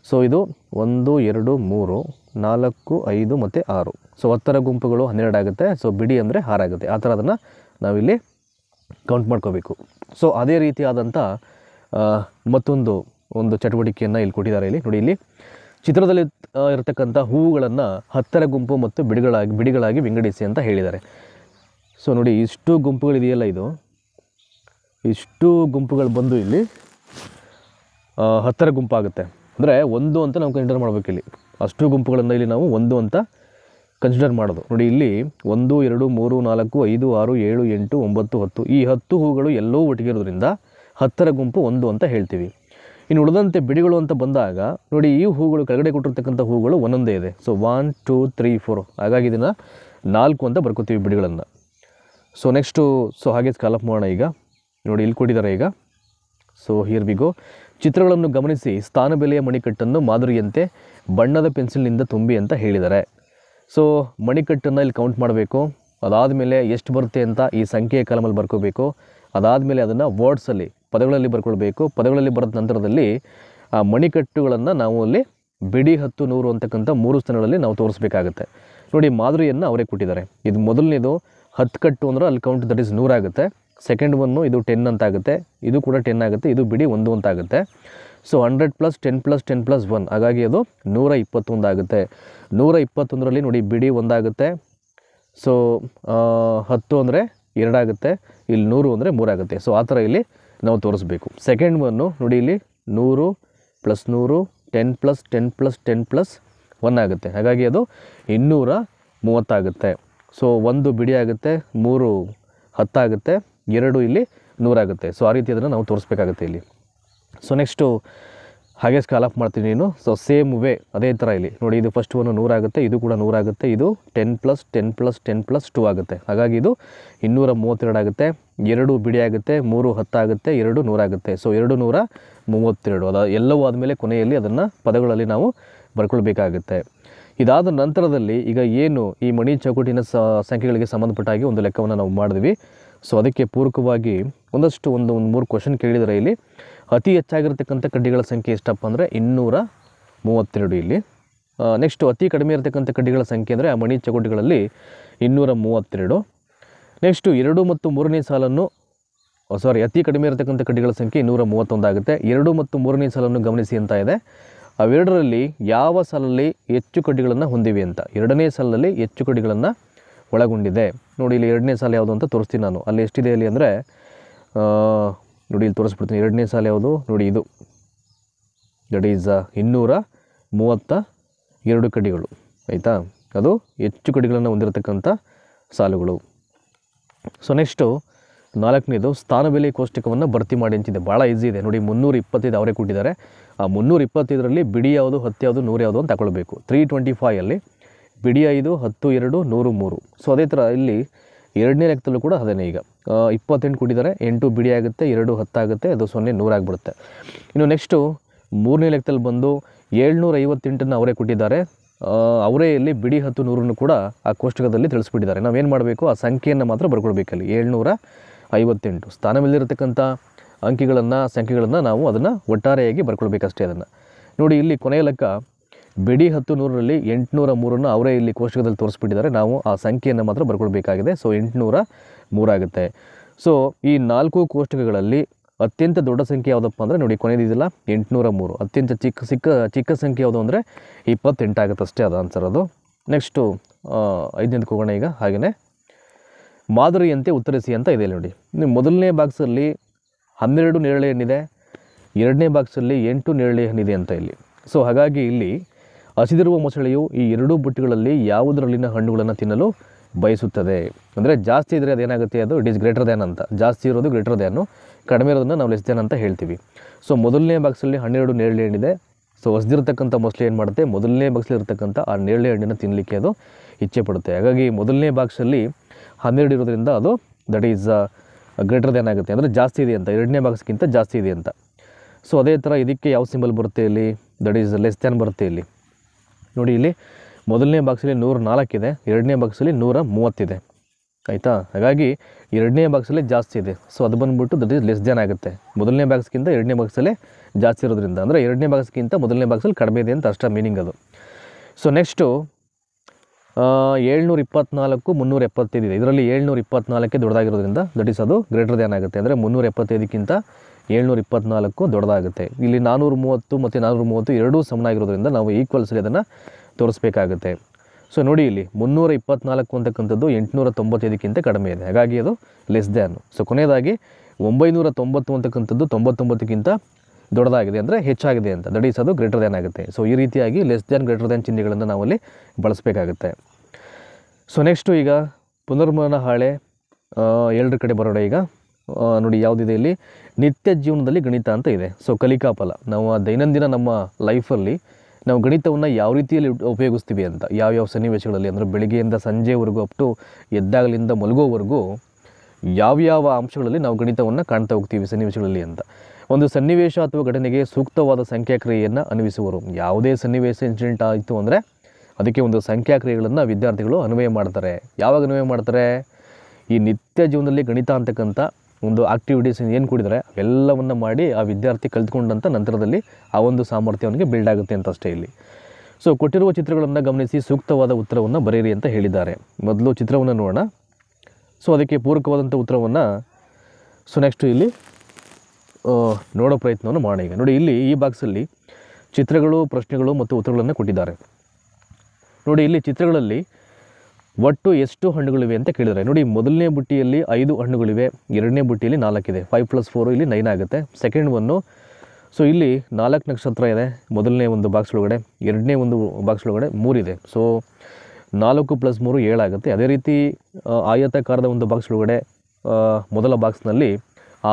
ಸೊ ಇದು 1 2 3 4 5 ಮತ್ತು 6. ಸೊ 10 ಗುಂಪುಗಳು 12 ಆಗುತ್ತೆ. ಸೊ ಬಿಡಿ ಅಂದರೆ 6 ಆಗುತ್ತೆ. ಆ ಥರ ಅದನ್ನು ನಾವಿಲ್ಲಿ ಕೌಂಟ್ ಮಾಡ್ಕೋಬೇಕು. ಸೊ ಅದೇ ರೀತಿಯಾದಂಥ ಮತ್ತೊಂದು ಚಟುವಟಿಕೆಯನ್ನು ಇಲ್ಲಿ ಕೊಟ್ಟಿದ್ದಾರೆ. ಇಲ್ಲಿ ನೋಡಿ, ಇಲ್ಲಿ ಚಿತ್ರದಲ್ಲಿ ಇರತಕ್ಕಂಥ ಹೂವುಗಳನ್ನು 10 ಗುಂಪು ಮತ್ತು ಬಿಡಿಗಳಾಗಿ ವಿಂಗಡಿಸಿ ಅಂತ ಹೇಳಿದ್ದಾರೆ. ಸೊ ನೋಡಿ, ಇಷ್ಟು ಗುಂಪುಗಳಿದೆಯಲ್ಲ, ಇಷ್ಟು ಗುಂಪುಗಳು ಬಂದು ಇಲ್ಲಿ 10 ಗುಂಪಾಗುತ್ತೆ. ಅಂದರೆ 1 ಅಂತ ನಾವು ಕನ್ಸಿಡರ್ ಮಾಡಬೇಕು. ಇಲ್ಲಿ ಅಷ್ಟು ಗುಂಪುಗಳನ್ನು ಇಲ್ಲಿ ನಾವು 1 ಅಂತ ಕನ್ಸಿಡರ್ ಮಾಡೋದು ನೋಡಿ. ಇಲ್ಲಿ 1 2 3 4 5 6 7 8 9 10 ಈ 10 ಹೂಗಳು ಎಲ್ಲವೂ ಒಟ್ಟಿಗೆ ಇರೋದ್ರಿಂದ 10 ಗುಂಪು 1 ಅಂತ ಹೇಳ್ತೀವಿ. ಇನ್ನು ಉಳಿದಂತೆ ಬಿಡಿಗಳು ಅಂತ ಬಂದಾಗ ನೋಡಿ, ಈ ಹೂಗಳು ಕೆಳಗಡೆ ಕೊಟ್ಟಿರ್ತಕ್ಕಂಥ ಹೂಗಳು ಒಂದೊಂದೇ ಇದೆ. ಸೊ 1 2 3 4 ಹಾಗಾಗಿ ಇದನ್ನು 4 ಅಂತ ಬರ್ಕೋತೀವಿ ಬಿಡಿಗಳನ್ನು. ಸೊ ನೆಕ್ಸ್ಟು ಹಾಗೆ ಸ್ಕಾಲಪ್ ಮಾಡೋಣ. ಈಗ ನೋಡಿ, ಇಲ್ಲಿ ಕೊಟ್ಟಿದ್ದಾರೆ. ಈಗ ಸೊ ಹಿಯರ್ ವಿ ಗೋ. ಚಿತ್ರಗಳನ್ನು ಗಮನಿಸಿ ಸ್ಥಾನ ಬೆಲೆಯ ಮಣಿಕಟ್ಟನ್ನು ಮಾದರಿಯಂತೆ ಬಣ್ಣದ ಪೆನ್ಸಿಲ್ನಿಂದ ತುಂಬಿ ಅಂತ ಹೇಳಿದ್ದಾರೆ. ಸೊ ಮಣಿಕಟ್ಟನ್ನು ಇಲ್ಲಿ ಕೌಂಟ್ ಮಾಡಬೇಕು. ಅದಾದಮೇಲೆ ಎಷ್ಟು ಬರುತ್ತೆ ಅಂತ ಈ ಸಂಖ್ಯೆಯ ಕಾಲಮಲ್ಲಿ ಬರ್ಕೋಬೇಕು. ಅದಾದಮೇಲೆ ಅದನ್ನು ವರ್ಡ್ಸಲ್ಲಿ ಪದಗಳಲ್ಲಿ ಬರ್ಕೊಳ್ಬೇಕು. ಪದಗಳಲ್ಲಿ ಬರೆದ ನಂತರದಲ್ಲಿ ಆ ಮಣಿಕಟ್ಟುಗಳನ್ನು ನಾವು ಅಲ್ಲಿ ಬಿಡಿ 10 100 ಅಂತಕ್ಕಂಥ 3 ಸ್ಥಾನಗಳಲ್ಲಿ ನಾವು ತೋರಿಸ್ಬೇಕಾಗುತ್ತೆ ನೋಡಿ. ಮಾದರಿಯನ್ನು ಅವರೇ ಕೊಟ್ಟಿದ್ದಾರೆ. ಇದು ಮೊದಲನೇದು 10 ಕಟ್ಟು ಅಂದರೆ ಅಲ್ಲಿ ಕೌಂಟ್ ದಟ್ ಈಸ್ 100 ಆಗುತ್ತೆ. ಸೆಕೆಂಡ್ ಒನ್ನು ಇದು 10 ಅಂತ ಆಗುತ್ತೆ. ಇದು ಕೂಡ 10 ಆಗುತ್ತೆ. ಇದು ಬಿಡಿ 1 ಅಂತ ಆಗುತ್ತೆ. ಸೊ 100 + 10 + 10 + 1 ಹಾಗಾಗಿ ಅದು 121 ಆಗುತ್ತೆ. 121ರಲ್ಲಿ ನೋಡಿ, ಬಿಡಿ 1 ಆಗುತ್ತೆ. ಸೊ 10 ಅಂದರೆ 2 ಆಗುತ್ತೆ. ಇಲ್ಲಿ 100 ಅಂದರೆ 3 ಆಗುತ್ತೆ. ಸೊ ಆ ಥರ ಇಲ್ಲಿ ನಾವು ತೋರಿಸ್ಬೇಕು. ಸೆಕೆಂಡ್ ಒನ್ನು ನೋಡಿ, ಇಲ್ಲಿ 100 + 100 10 + 10 + 10 + 1 ಆಗುತ್ತೆ. ಹಾಗಾಗಿ ಅದು 230 ಆಗುತ್ತೆ. ಸೊ 1 ಬಿಡಿ ಆಗುತ್ತೆ, 3 10 ಆಗುತ್ತೆ, 2 ಇಲ್ಲಿ 100 ಆಗುತ್ತೆ. ಸೊ ಆ ರೀತಿ ಅದನ್ನು ನಾವು ತೋರಿಸ್ಬೇಕಾಗುತ್ತೆ ಇಲ್ಲಿ. ಸೊ ನೆಕ್ಸ್ಟು ಹಾಗೆ ಸ್ಕಾಲಪ್ ಮಾಡ್ತೀನಿ ನೀನು. ಸೊ ಸೇಮ್ ವೇ ಅದೇ ಥರ ಇಲ್ಲಿ ನೋಡಿ, ಇದು ಫಸ್ಟ್ ಒನ್ನು 100 ಆಗುತ್ತೆ, ಇದು ಕೂಡ 100 ಆಗುತ್ತೆ, ಇದು 10 + 10 + 10 + 2 ಆಗುತ್ತೆ. ಹಾಗಾಗಿ ಇದು 232 ಆಗುತ್ತೆ. 2 ಬಿಡಿ ಆಗುತ್ತೆ, 3 10 ಆಗುತ್ತೆ, 2 100 ಆಗುತ್ತೆ. ಸೊ 232 ಅದು ಎಲ್ಲವೂ ಆದಮೇಲೆ ಕೊನೆಯಲ್ಲಿ ಅದನ್ನು ಪದಗಳಲ್ಲಿ ನಾವು ಬರ್ಕೊಳ್ಬೇಕಾಗುತ್ತೆ. ಇದಾದ ನಂತರದಲ್ಲಿ ಈಗ ಏನು ಈ ಮಣಿ ಚೌಕಟ್ಟಿನ ಸಂಖ್ಯೆಗಳಿಗೆ ಸಂಬಂಧಪಟ್ಟ ಹಾಗೆ ಒಂದು ಲೆಕ್ಕವನ್ನು ನಾವು ಮಾಡಿದ್ವಿ. ಸೊ ಅದಕ್ಕೆ ಪೂರಕವಾಗಿ ಒಂದು 3 ಕ್ವಶನ್ ಕೇಳಿದರೆ ಇಲ್ಲಿ ಅತಿ ಹೆಚ್ಚಾಗಿರ್ತಕ್ಕಂಥ ಕಡ್ಡಿಗಳ ಸಂಖ್ಯೆ ಎಷ್ಟಪ್ಪ ಅಂದರೆ 232 ಇಲ್ಲಿ. ನೆಕ್ಸ್ಟು ಅತಿ ಕಡಿಮೆ ಇರತಕ್ಕಂಥ ಕಡ್ಡಿಗಳ ಸಂಖ್ಯೆ ಅಂದರೆ ಆ ಮಣಿ ಚೌಕಟ್ಟುಗಳಲ್ಲಿ 232. ನೆಕ್ಸ್ಟು 2 ಮತ್ತು 3ನೇ ಸಾಲನ್ನು ಅತಿ ಕಡಿಮೆ ಇರತಕ್ಕಂಥ ಕಡ್ಡಿಗಳ ಸಂಖ್ಯೆ 231 ಆಗುತ್ತೆ. 2 ಮತ್ತು 3ನೇ ಸಾಲನ್ನು ಗಮನಿಸಿ ಅಂತ ಇದೆ. ಅವೆರಡರಲ್ಲಿ ಯಾವ ಸಾಲಲ್ಲಿ ಹೆಚ್ಚು ಕಡ್ಡಿಗಳನ್ನು ಹೊಂದಿವೆ ಅಂತ. 2ನೇ ಸಾಲಲ್ಲಿ ಹೆಚ್ಚು ಕಡ್ಡಿಗಳನ್ನು ಒಳಗೊಂಡಿದೆ ನೋಡಿ. ಇಲ್ಲಿ 2ನೇ ಸಾಲ ಯಾವುದು ಅಂತ ತೋರಿಸ್ತೀನಿ ನಾನು. ಅಲ್ಲಿ ಎಷ್ಟಿದೆ ಅಲ್ಲಿ ಅಂದರೆ ನೋಡಿ, ಇಲ್ಲಿ ತೋರಿಸ್ಬಿಡ್ತೀನಿ. 2ನೇ ಸಾಲ ಯಾವುದು ನೋಡಿ, ಇದು ದಟ್ ಈಸ್ 232 ಕಡ್ಡಿಗಳು, ಆಯಿತಾ. ಅದು ಹೆಚ್ಚು ಕಡ್ಡಿಗಳನ್ನು ಹೊಂದಿರತಕ್ಕಂಥ ಸಾಲುಗಳು. ಸೊ ನೆಕ್ಸ್ಟು 4ನೇದು ಸ್ಥಾನ ಬೆಲೆ ಕೋಷ್ಟಕವನ್ನು ಭರ್ತಿ ಮಾಡಿ ಅಂತಿದೆ. ಭಾಳ ಈಸಿ ಇದೆ ನೋಡಿ. 325 ಅವರೇ ಕೊಟ್ಟಿದ್ದಾರೆ. ಆ 325ರಲ್ಲಿ ಬಿಡಿ ಯಾವುದು, 10 ಯಾವುದು, 100 ಯಾವುದು ಅಂತ ತಗೊಳ್ಬೇಕು. 325ಅಲ್ಲಿ ಬಿಡಿ 5 10 2 103. ಸೊ ಅದೇ ಥರ ಇಲ್ಲಿ 2ನೇ ಲೆಕ್ಕದಲ್ಲೂ ಕೂಡ ಅದೇ. ಈಗ 28 ಕೊಟ್ಟಿದ್ದಾರೆ, 8 ಬಿಡಿ ಆಗುತ್ತೆ, 2 10 ಆಗುತ್ತೆ, ಅದು 0 100 ಆಗಿಬಿಡುತ್ತೆ. ಇನ್ನು ನೆಕ್ಸ್ಟು 3ನೇ ಲೆಕ್ಕದಲ್ಲಿ ಬಂದು 758 ಅವರೇ ಕೊಟ್ಟಿದ್ದಾರೆ. ಅವರೇ ಇಲ್ಲಿ ಬಿಡಿ 10 100 ಕೂಡ ಆ ಕೋಷ್ಟಕದಲ್ಲಿ ತಿಳಿಸ್ಬಿಟ್ಟಿದ್ದಾರೆ. ನಾವೇನು ಮಾಡಬೇಕು, ಆ ಸಂಖ್ಯೆಯನ್ನು ಮಾತ್ರ ಬರ್ಕೊಳ್ಬೇಕಲ್ಲಿ. 758 ಸ್ಥಾನ ಮೇಲಿರತಕ್ಕಂಥ ಸಂಖ್ಯೆಗಳನ್ನು ನಾವು ಅದನ್ನು ಒಟ್ಟಾರೆಯಾಗಿ ಬರ್ಕೊಳ್ಬೇಕಷ್ಟೇ ಅದನ್ನು ನೋಡಿ. ಇಲ್ಲಿ ಕೊನೆಯ ಲೆಕ್ಕ ಬಿಡಿ 10 100ರಲ್ಲಿ 803 ಅವರೇ ಇಲ್ಲಿ ಕೋಷ್ಟಕದಲ್ಲಿ ತೋರಿಸ್ಬಿಟ್ಟಿದ್ದಾರೆ. ನಾವು ಆ ಸಂಖ್ಯೆಯನ್ನು ಮಾತ್ರ ಬರ್ಕೊಳ್ಬೇಕಾಗಿದೆ. ಸೊ 803 ಆಗುತ್ತೆ. ಸೊ ಈ 4 ಕೋಷ್ಟಕಗಳಲ್ಲಿ ಅತ್ಯಂತ ದೊಡ್ಡ ಸಂಖ್ಯೆ ಯಾವುದಪ್ಪ ಅಂದರೆ ನೋಡಿ, ಕೊನೆಯದಿದೆಯಲ್ಲ 803. ಅತ್ಯಂತ ಚಿಕ್ಕ ಸಂಖ್ಯೆ ಯಾವುದು ಅಂದರೆ 28 ಆಗುತ್ತೆ ಅಷ್ಟೇ. ಅದು ಆನ್ಸರ್ ಅದು. ನೆಕ್ಸ್ಟು 5ನೇದಕ್ಕೆ ಹೋಗೋಣ ಈಗ. ಹಾಗೆಯೇ ಮಾದರಿಯಂತೆ ಉತ್ತರಿಸಿ ಅಂತ ಇದೆ ನೋಡಿ. ಮೊದಲನೇ ಬಾಕ್ಸಲ್ಲಿ 12 ನೇರಳೆ ಹಣ್ಣಿದೆ, ಎರಡನೇ ಬಾಕ್ಸಲ್ಲಿ 8 ನೇರಳೆ ಹಣ್ಣಿದೆ ಅಂತ ಇಲ್ಲಿ. ಸೊ ಹಾಗಾಗಿ ಇಲ್ಲಿ ಹಸಿದಿರುವ ಮೊಸಳೆಯು ಈ ಎರಡೂ ಬುಟ್ಟಿಗಳಲ್ಲಿ ಯಾವುದರಲ್ಲಿನ ಹಣ್ಣುಗಳನ್ನು ತಿನ್ನಲು ಬಯಸುತ್ತದೆ. ಅಂದರೆ ಜಾಸ್ತಿ ಇದ್ದರೆ ಅದೇನಾಗುತ್ತೆ, ಅದು ಇಟ್ ಈಸ್ ಗ್ರೇಟರ್ ದ್ಯಾನ್ ಅಂತ. ಜಾಸ್ತಿ ಇರೋದು ಗ್ರೇಟರ್ ದ್ಯಾನು, ಕಡಿಮೆ ಇರೋದನ್ನು ನಾವು ಲೆಸ್ ದ್ಯಾನ್ ಅಂತ ಹೇಳ್ತೀವಿ. ಸೊ ಮೊದಲನೇ ಬಾಕ್ಸಲ್ಲಿ 12 ನೇರಳೆ ಹಣ್ಣಿದೆ. ಸೊ ಹಸಿದಿರ್ತಕ್ಕಂಥ ಮೊಸಳೆ ಏನು ಮಾಡುತ್ತೆ, ಮೊದಲನೇ ಬಾಕ್ಸಲ್ಲಿ ಇರ್ತಕ್ಕಂಥ ಆ ನೇರಳೆ ಹಣ್ಣನ್ನು ತಿನ್ನಲಿಕ್ಕೆ ಅದು ಇಚ್ಛೆ ಪಡುತ್ತೆ. ಹಾಗಾಗಿ ಮೊದಲನೇ ಬಾಕ್ಸಲ್ಲಿ 12 ಇರೋದ್ರಿಂದ ಅದು ದಟ್ ಈಸ್ ಗ್ರೇಟರ್ ದ್ಯಾನ್ ಆಗುತ್ತೆ, ಅಂದರೆ ಜಾಸ್ತಿ ಇದೆ ಅಂತ, ಎರಡನೇ ಬಾಕ್ಸ್ಗಿಂತ ಜಾಸ್ತಿ ಇದೆ ಅಂತ. ಸೊ ಅದೇ ಥರ ಇದಕ್ಕೆ ಯಾವ ಸಿಂಬಲ್ ಬರುತ್ತೆ ಇಲ್ಲಿ, ದಟ್ ಈಸ್ ಲೆಸ್ ದ್ಯಾನ್ ಬರುತ್ತೆ ಇಲ್ಲಿ ನೋಡಿ. ಇಲ್ಲಿ ಮೊದಲನೇ ಬಾಕ್ಸಲ್ಲಿ 104 ಇದೆ, ಎರಡನೇ ಬಾಕ್ಸಲ್ಲಿ 130 ಇದೆ, ಆಯಿತಾ. ಹಾಗಾಗಿ ಎರಡನೇ ಬಾಕ್ಸಲ್ಲಿ ಜಾಸ್ತಿ ಇದೆ. ಸೊ ಅದು ಬಂದುಬಿಟ್ಟು ದಟ್ ಈಸ್ ಲೆಸ್ ದ್ಯಾನ್ ಆಗುತ್ತೆ, ಮೊದಲನೇ ಬಾಕ್ಸ್ಗಿಂತ ಎರಡನೇ ಬಾಕ್ಸಲ್ಲೇ ಜಾಸ್ತಿ ಇರೋದ್ರಿಂದ. ಅಂದರೆ ಎರಡನೇ ಬಾಕ್ಸ್ಗಿಂತ ಮೊದಲನೇ ಬಾಕ್ಸಲ್ಲಿ ಕಡಿಮೆ ಇದೆ ಅಂತ ಅಷ್ಟೇ ಮೀನಿಂಗ್ ಅದು. ಸೊ ನೆಕ್ಸ್ಟು 724, 375 ಇದೆ. ಇದರಲ್ಲಿ 724 ದೊಡ್ಡದಾಗಿರೋದ್ರಿಂದ ದಟ್ ಈಸ್ ಅದು ಗ್ರೇಟರ್ ದ್ಯಾನ್ ಆಗುತ್ತೆ. ಅಂದರೆ 375ಕ್ಕಿಂತ 724 ದೊಡ್ಡದಾಗುತ್ತೆ. ಇಲ್ಲಿ 430 ಮತ್ತು 430 ಎರಡೂ ಸಮನಾಗಿರೋದ್ರಿಂದ ನಾವು ಈಕ್ವಲ್ಸಲ್ಲಿ ಅದನ್ನು ತೋರಿಸ್ಬೇಕಾಗುತ್ತೆ. ಸೊ ನೋಡಿ ಇಲ್ಲಿ 324 ಅಂತಕ್ಕಂಥದ್ದು 895ಕ್ಕಿಂತ ಕಡಿಮೆ ಇದೆ, ಹಾಗಾಗಿ ಅದು ಲೆಸ್ ದ್ಯಾನು. ಸೊ ಕೊನೆಯದಾಗಿ 990 ಅಂತಕ್ಕಂಥದ್ದು 99ಕ್ಕಿಂತ ದೊಡ್ಡದಾಗಿದೆ, ಅಂದರೆ ಹೆಚ್ಚಾಗಿದೆ ಅಂತ, ದಟ್ ಈಸ್ ಅದು ಗ್ರೇಟರ್ ದ್ಯಾನ್ ಆಗುತ್ತೆ. ಸೊ ಈ ರೀತಿಯಾಗಿ ಲೆಸ್ ದ್ಯಾನ್ ಗ್ರೇಟರ್ ದ್ಯಾನ್ ಚಿಹ್ನೆಗಳನ್ನು ನಾವಲ್ಲಿ ಬಳಸಬೇಕಾಗುತ್ತೆ. ಸೊ ನೆಕ್ಸ್ಟು ಈಗ ಪುನರ್ಮನನ ಹಾಳೆ 2 ಕಡೆ ಬರೋಣ. ಈಗ ನೋಡಿ ಯಾವುದಿದೆ ಇಲ್ಲಿ, ನಿತ್ಯ ಜೀವನದಲ್ಲಿ ಗಣಿತ ಅಂತ ಇದೆ. ಸೊ ಕಲಿಕಾ ಫಲ, ನಾವು ದೈನಂದಿನ ನಮ್ಮ ಲೈಫಲ್ಲಿ ನಾವು ಗಣಿತವನ್ನು ಯಾವ ರೀತಿಯಲ್ಲಿ ಉಪಯೋಗಿಸ್ತೀವಿ ಅಂತ, ಯಾವ್ಯಾವ ಸನ್ನಿವೇಶಗಳಲ್ಲಿ, ಅಂದರೆ ಬೆಳಿಗ್ಗೆಯಿಂದ ಸಂಜೆವರೆಗೂ ಅಪ್ ಟು ಎದ್ದಾಗಲಿಂದ ಮಲಗೋವರೆಗೂ ಯಾವ್ಯಾವ ಅಂಶಗಳಲ್ಲಿ ನಾವು ಗಣಿತವನ್ನು ಕಾಣ್ತಾ ಹೋಗ್ತೀವಿ ಸನ್ನಿವೇಶಗಳಲ್ಲಿ ಅಂತ. ಒಂದು ಸನ್ನಿವೇಶ ಅಥವಾ ಘಟನೆಗೆ ಸೂಕ್ತವಾದ ಸಂಖ್ಯಾಕ್ರಿಯೆಯನ್ನು ಅನ್ವಯಿಸುವರು. ಯಾವುದೇ ಸನ್ನಿವೇಶ ಇನ್ಸಿಡೆಂಟ್ ಆಯಿತು ಅಂದರೆ ಅದಕ್ಕೆ ಒಂದು ಸಂಖ್ಯಾಕ್ರಿಯೆಗಳನ್ನು ವಿದ್ಯಾರ್ಥಿಗಳು ಅನ್ವಯ ಮಾಡ್ತಾರೆ. ಯಾವಾಗ ಅನ್ವಯ ಮಾಡ್ತಾರೆ, ಈ ನಿತ್ಯ ಜೀವನದಲ್ಲಿ ಗಣಿತ ಅಂತಕ್ಕಂಥ ಒಂದು ಆಕ್ಟಿವಿಟೀಸ್ ಏನು ಕೂಡಿದರೆ ಅವೆಲ್ಲವನ್ನು ಮಾಡಿ ಆ ವಿದ್ಯಾರ್ಥಿ ಕಲಿತ್ಕೊಂಡಂಥ ನಂತರದಲ್ಲಿ ಆ ಒಂದು ಸಾಮರ್ಥ್ಯ ಅವನಿಗೆ ಬಿಲ್ಡ್ ಆಗುತ್ತೆ ಅಂತ ಅಷ್ಟೇ ಇಲ್ಲಿ. ಸೊ ಕೊಟ್ಟಿರುವ ಚಿತ್ರಗಳನ್ನು ಗಮನಿಸಿ ಸೂಕ್ತವಾದ ಉತ್ತರವನ್ನು ಬರೆಯಿರಿ ಅಂತ ಹೇಳಿದ್ದಾರೆ. ಮೊದಲು ಚಿತ್ರವನ್ನು ನೋಡೋಣ. ಸೊ ಅದಕ್ಕೆ ಪೂರಕವಾದಂಥ ಉತ್ತರವನ್ನು ನೆಕ್ಸ್ಟು ಇಲ್ಲಿ ನೋಡೋ ಪ್ರಯತ್ನವನ್ನು ಮಾಡೋಣ. ಈಗ ನೋಡಿ ಇಲ್ಲಿ ಈ ಬಾಕ್ಸಲ್ಲಿ ಚಿತ್ರಗಳು, ಪ್ರಶ್ನೆಗಳು ಮತ್ತು ಉತ್ತರಗಳನ್ನು ಕೊಟ್ಟಿದ್ದಾರೆ. ನೋಡಿ ಇಲ್ಲಿ ಚಿತ್ರಗಳಲ್ಲಿ ಒಟ್ಟು ಎಷ್ಟು ಹಣ್ಣುಗಳಿವೆ ಅಂತ ಕೇಳಿದ್ದಾರೆ. ನೋಡಿ ಮೊದಲನೇ ಬುಟ್ಟಿಯಲ್ಲಿ 5 ಹಣ್ಣುಗಳಿವೆ, ಎರಡನೇ ಬುಟ್ಟಿಯಲ್ಲಿ 4 ಇದೆ, 5 + 4 ಇಲ್ಲಿ 9 ಆಗುತ್ತೆ. ಸೆಕೆಂಡ್ ಒನ್ನು, ಸೊ ಇಲ್ಲಿ 4 ನಕ್ಷತ್ರ ಇದೆ ಮೊದಲನೇ ಒಂದು ಬಾಕ್ಸ್ ಒಳಗಡೆ, ಎರಡನೇ ಒಂದು ಬಾಕ್ಸ್ ಒಳಗಡೆ 3 ಇದೆ. ಸೊ 4 + 3 7 ಆಗುತ್ತೆ. ಅದೇ ರೀತಿ ಆಯತಾಕಾರದ ಒಂದು ಬಾಕ್ಸ್ ಒಳಗಡೆ ಮೊದಲ ಬಾಕ್ಸ್ನಲ್ಲಿ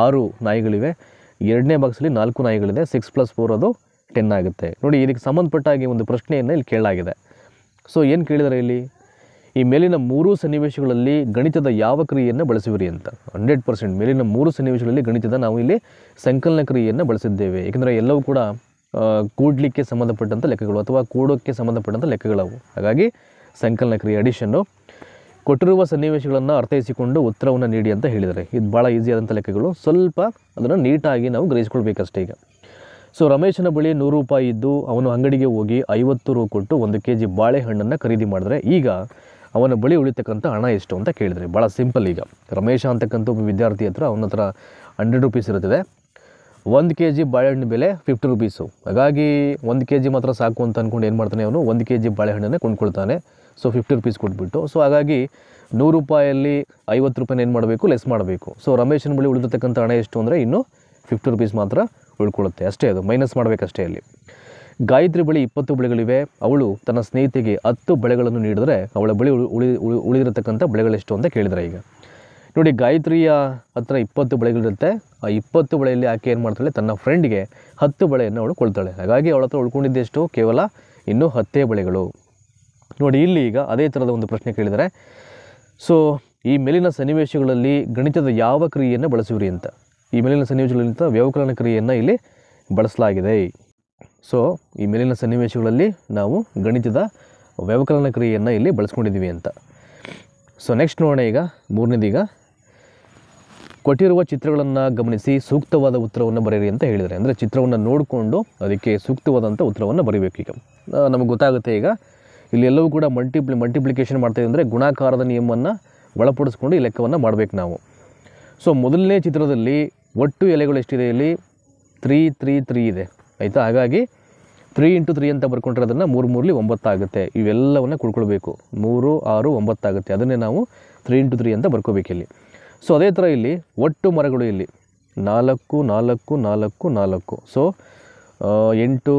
6 ನಾಯಿಗಳಿವೆ, ಎರಡನೇ ಬಾಕ್ಸಲ್ಲಿ 4 ನಾಯಿಗಳಿದೆ, 6 + 4 ಅದು 10 ಆಗುತ್ತೆ. ನೋಡಿ ಇದಕ್ಕೆ ಸಂಬಂಧಪಟ್ಟಾಗಿ ಒಂದು ಪ್ರಶ್ನೆಯನ್ನು ಇಲ್ಲಿ ಕೇಳಲಾಗಿದೆ. ಸೊ ಏನು ಕೇಳಿದರೆ ಇಲ್ಲಿ, ಈ ಮೇಲಿನ 3 ಸನ್ನಿವೇಶಗಳಲ್ಲಿ ಗಣಿತದ ಯಾವ ಕ್ರಿಯೆಯನ್ನು ಬಳಸುವಿರಿ ಅಂತ. 100% ಮೇಲಿನ 3 ಸನ್ನಿವೇಶಗಳಲ್ಲಿ ಗಣಿತದ ನಾವು ಇಲ್ಲಿ ಸಂಕಲನ ಕ್ರಿಯೆಯನ್ನು ಬಳಸಿದ್ದೇವೆ. ಏಕೆಂದರೆ ಎಲ್ಲವೂ ಕೂಡ ಕೂಡಲಿಕ್ಕೆ ಸಂಬಂಧಪಟ್ಟಂಥ ಲೆಕ್ಕಗಳು ಅಥವಾ ಕೂಡೋಕ್ಕೆ ಸಂಬಂಧಪಟ್ಟಂಥ ಲೆಕ್ಕಗಳವು. ಹಾಗಾಗಿ ಸಂಕಲನ ಕ್ರಿಯೆ, ಅಡಿಷನ್ನು. ಕೊಟ್ಟಿರುವ ಸನ್ನಿವೇಶಗಳನ್ನು ಅರ್ಥೈಸಿಕೊಂಡು ಉತ್ತರವನ್ನು ನೀಡಿ ಅಂತ ಹೇಳಿದ್ದಾರೆ. ಇದು ಭಾಳ ಈಸಿ ಆದಂಥ ಲೆಕ್ಕಗಳು, ಸ್ವಲ್ಪ ಅದನ್ನು ನೀಟಾಗಿ ನಾವು ಗ್ರಹಿಸ್ಕೊಳ್ಬೇಕಷ್ಟೇ. ಈಗ ಸೊ ರಮೇಶನ ಬಳಿ 100 ರೂಪಾಯಿ ಇದ್ದು ಅವನು ಅಂಗಡಿಗೆ ಹೋಗಿ 50 ರೂ ಕೊಟ್ಟು 1 kg ಬಾಳೆಹಣ್ಣನ್ನು ಖರೀದಿ ಮಾಡಿದ್ರೆ ಈಗ ಅವನ ಬಳಿ ಉಳಿತಕ್ಕಂಥ ಹಣ ಎಷ್ಟು ಅಂತ ಕೇಳಿದರೆ ಭಾಳ ಸಿಂಪಲ್. ಈಗ ರಮೇಶ ಅಂತಕ್ಕಂಥ ಒಬ್ಬ ವಿದ್ಯಾರ್ಥಿ ಹತ್ರ ಅವನ ಹತ್ರ 100 ರೂಪೀಸ್ ಇರುತ್ತದೆ. 1 kg ಬಾಳೆಹಣ್ಣು ಬೆಲೆ 50 ರೂಪೀಸು. ಹಾಗಾಗಿ 1 kg ಮಾತ್ರ ಸಾಕು ಅಂತ ಅಂದ್ಕೊಂಡು ಏನು ಮಾಡ್ತಾನೆ, ಅವನು 1 kg ಬಾಳೆಹಣ್ಣನ್ನೇ ಕೊಂಡ್ಕೊಳ್ತಾನೆ. ಸೊ 50 ರೂಪೀಸ್ ಕೊಟ್ಬಿಟ್ಟು, ಸೊ ಹಾಗಾಗಿ 100 ರೂಪಾಯಲ್ಲಿ 50 ರೂಪಾಯಿನ ಏನು ಮಾಡಬೇಕು, ಲೆಸ್ ಮಾಡಬೇಕು. ಸೊ ರಮೇಶನ ಬಳಿ ಉಳಿದಿರ್ತಕ್ಕಂಥ ಹಣ ಎಷ್ಟು ಅಂದರೆ ಇನ್ನೂ 50 ರೂಪೀಸ್ ಮಾತ್ರ ಉಳ್ಕೊಳ್ಳುತ್ತೆ ಅಷ್ಟೇ, ಅದು ಮೈನಸ್ ಮಾಡಬೇಕಷ್ಟೇ ಅಲ್ಲಿ. ಗಾಯತ್ರಿ ಬಳಿ 20 ಬಳೆಗಳಿವೆ, ಅವಳು ತನ್ನ ಸ್ನೇಹಿತೆಗೆ 10 ಬಳೆಗಳನ್ನು ನೀಡಿದರೆ ಅವಳ ಬಳಿ ಉಳಿದಿರತಕ್ಕಂಥ ಬಳೆಗಳೆಷ್ಟು ಅಂತ ಕೇಳಿದರೆ. ಈಗ ನೋಡಿ ಗಾಯತ್ರಿಯ ಹತ್ರ 20 ಬಳೆಗಳಿರುತ್ತೆ. ಆ 20 ಬಳೆಯಲ್ಲಿ ಆಕೆ ಏನು ಮಾಡ್ತಾಳೆ, ತನ್ನ ಫ್ರೆಂಡ್ಗೆ 10 ಬಳೆಯನ್ನು ಅವಳು ಕೊಳ್ತಾಳೆ. ಹಾಗಾಗಿ ಅವಳ ಹತ್ರ ಉಳ್ಕೊಂಡಿದ್ದೆಷ್ಟು, ಕೇವಲ ಇನ್ನೂ 10 ಬಳೆಗಳು. ನೋಡಿ ಇಲ್ಲಿ ಈಗ ಅದೇ ಥರದ ಒಂದು ಪ್ರಶ್ನೆ ಕೇಳಿದರೆ, ಸೊ ಈ ಮೇಲಿನ ಸನ್ನಿವೇಶಗಳಲ್ಲಿ ಗಣಿತದ ಯಾವ ಕ್ರಿಯೆಯನ್ನು ಬಳಸುವಿರಿ ಅಂತ. ಈ ಮೇಲಿನ ಸನ್ನಿವೇಶಗಳಿಂದ ವ್ಯವಕಲನ ಕ್ರಿಯೆಯನ್ನು ಇಲ್ಲಿ ಬಳಸಲಾಗಿದೆ. ಸೊ ಈ ಮೇಲಿನ ಸನ್ನಿವೇಶಗಳಲ್ಲಿ ನಾವು ಗಣಿತದ ವ್ಯವಕಲನ ಕ್ರಿಯೆಯನ್ನು ಇಲ್ಲಿ ಬಳಸ್ಕೊಂಡಿದ್ದೀವಿ ಅಂತ. ಸೊ ನೆಕ್ಸ್ಟ್ ನೋಡೋಣ. ಈಗ ಮೂರನೇದೀಗ ಕೊಟ್ಟಿರುವ ಚಿತ್ರಗಳನ್ನು ಗಮನಿಸಿ ಸೂಕ್ತವಾದ ಉತ್ತರವನ್ನು ಬರೆಯಿರಿ ಅಂತ ಹೇಳಿದರೆ, ಅಂದರೆ ಚಿತ್ರವನ್ನು ನೋಡಿಕೊಂಡು ಅದಕ್ಕೆ ಸೂಕ್ತವಾದಂಥ ಉತ್ತರವನ್ನು ಬರೀಬೇಕು. ಈಗ ನಮಗೆ ಗೊತ್ತಾಗುತ್ತೆ, ಈಗ ಇಲ್ಲಿ ಎಲ್ಲವೂ ಕೂಡ ಮಲ್ಟಿಪ್ಲಿಕೇಶನ್ ಮಾಡ್ತಾಯಿದೆ ಅಂದರೆ ಗುಣಾಕಾರದ ನಿಯಮವನ್ನು ಒಳಪಡಿಸ್ಕೊಂಡು ಈ ಲೆಕ್ಕವನ್ನು ಮಾಡಬೇಕು ನಾವು. ಸೊ ಮೊದಲನೇ ಚಿತ್ರದಲ್ಲಿ ಒಟ್ಟು ಎಲೆಗಳು ಎಷ್ಟಿದೆ, ಇಲ್ಲಿ 3 3 3 ಇದೆ, ಆಯಿತಾ. ಹಾಗಾಗಿ 3 × 3 ಅಂತ ಬರ್ಕೊಂಡ್ರೆ ಅದನ್ನು 3 3 9 ಆಗುತ್ತೆ. ಇವೆಲ್ಲವನ್ನು ಕುಡ್ಕೊಳ್ಬೇಕು. 3 6 9 ಆಗುತ್ತೆ. ಅದನ್ನೇ ನಾವು 3 × 3 ಅಂತ ಬರ್ಕೋಬೇಕಿಲ್ಲಿ. ಸೊ ಅದೇ ಥರ ಇಲ್ಲಿ ಒಟ್ಟು ಮರಗಳು ಇಲ್ಲಿ 4 4 4 4. ಸೊ 8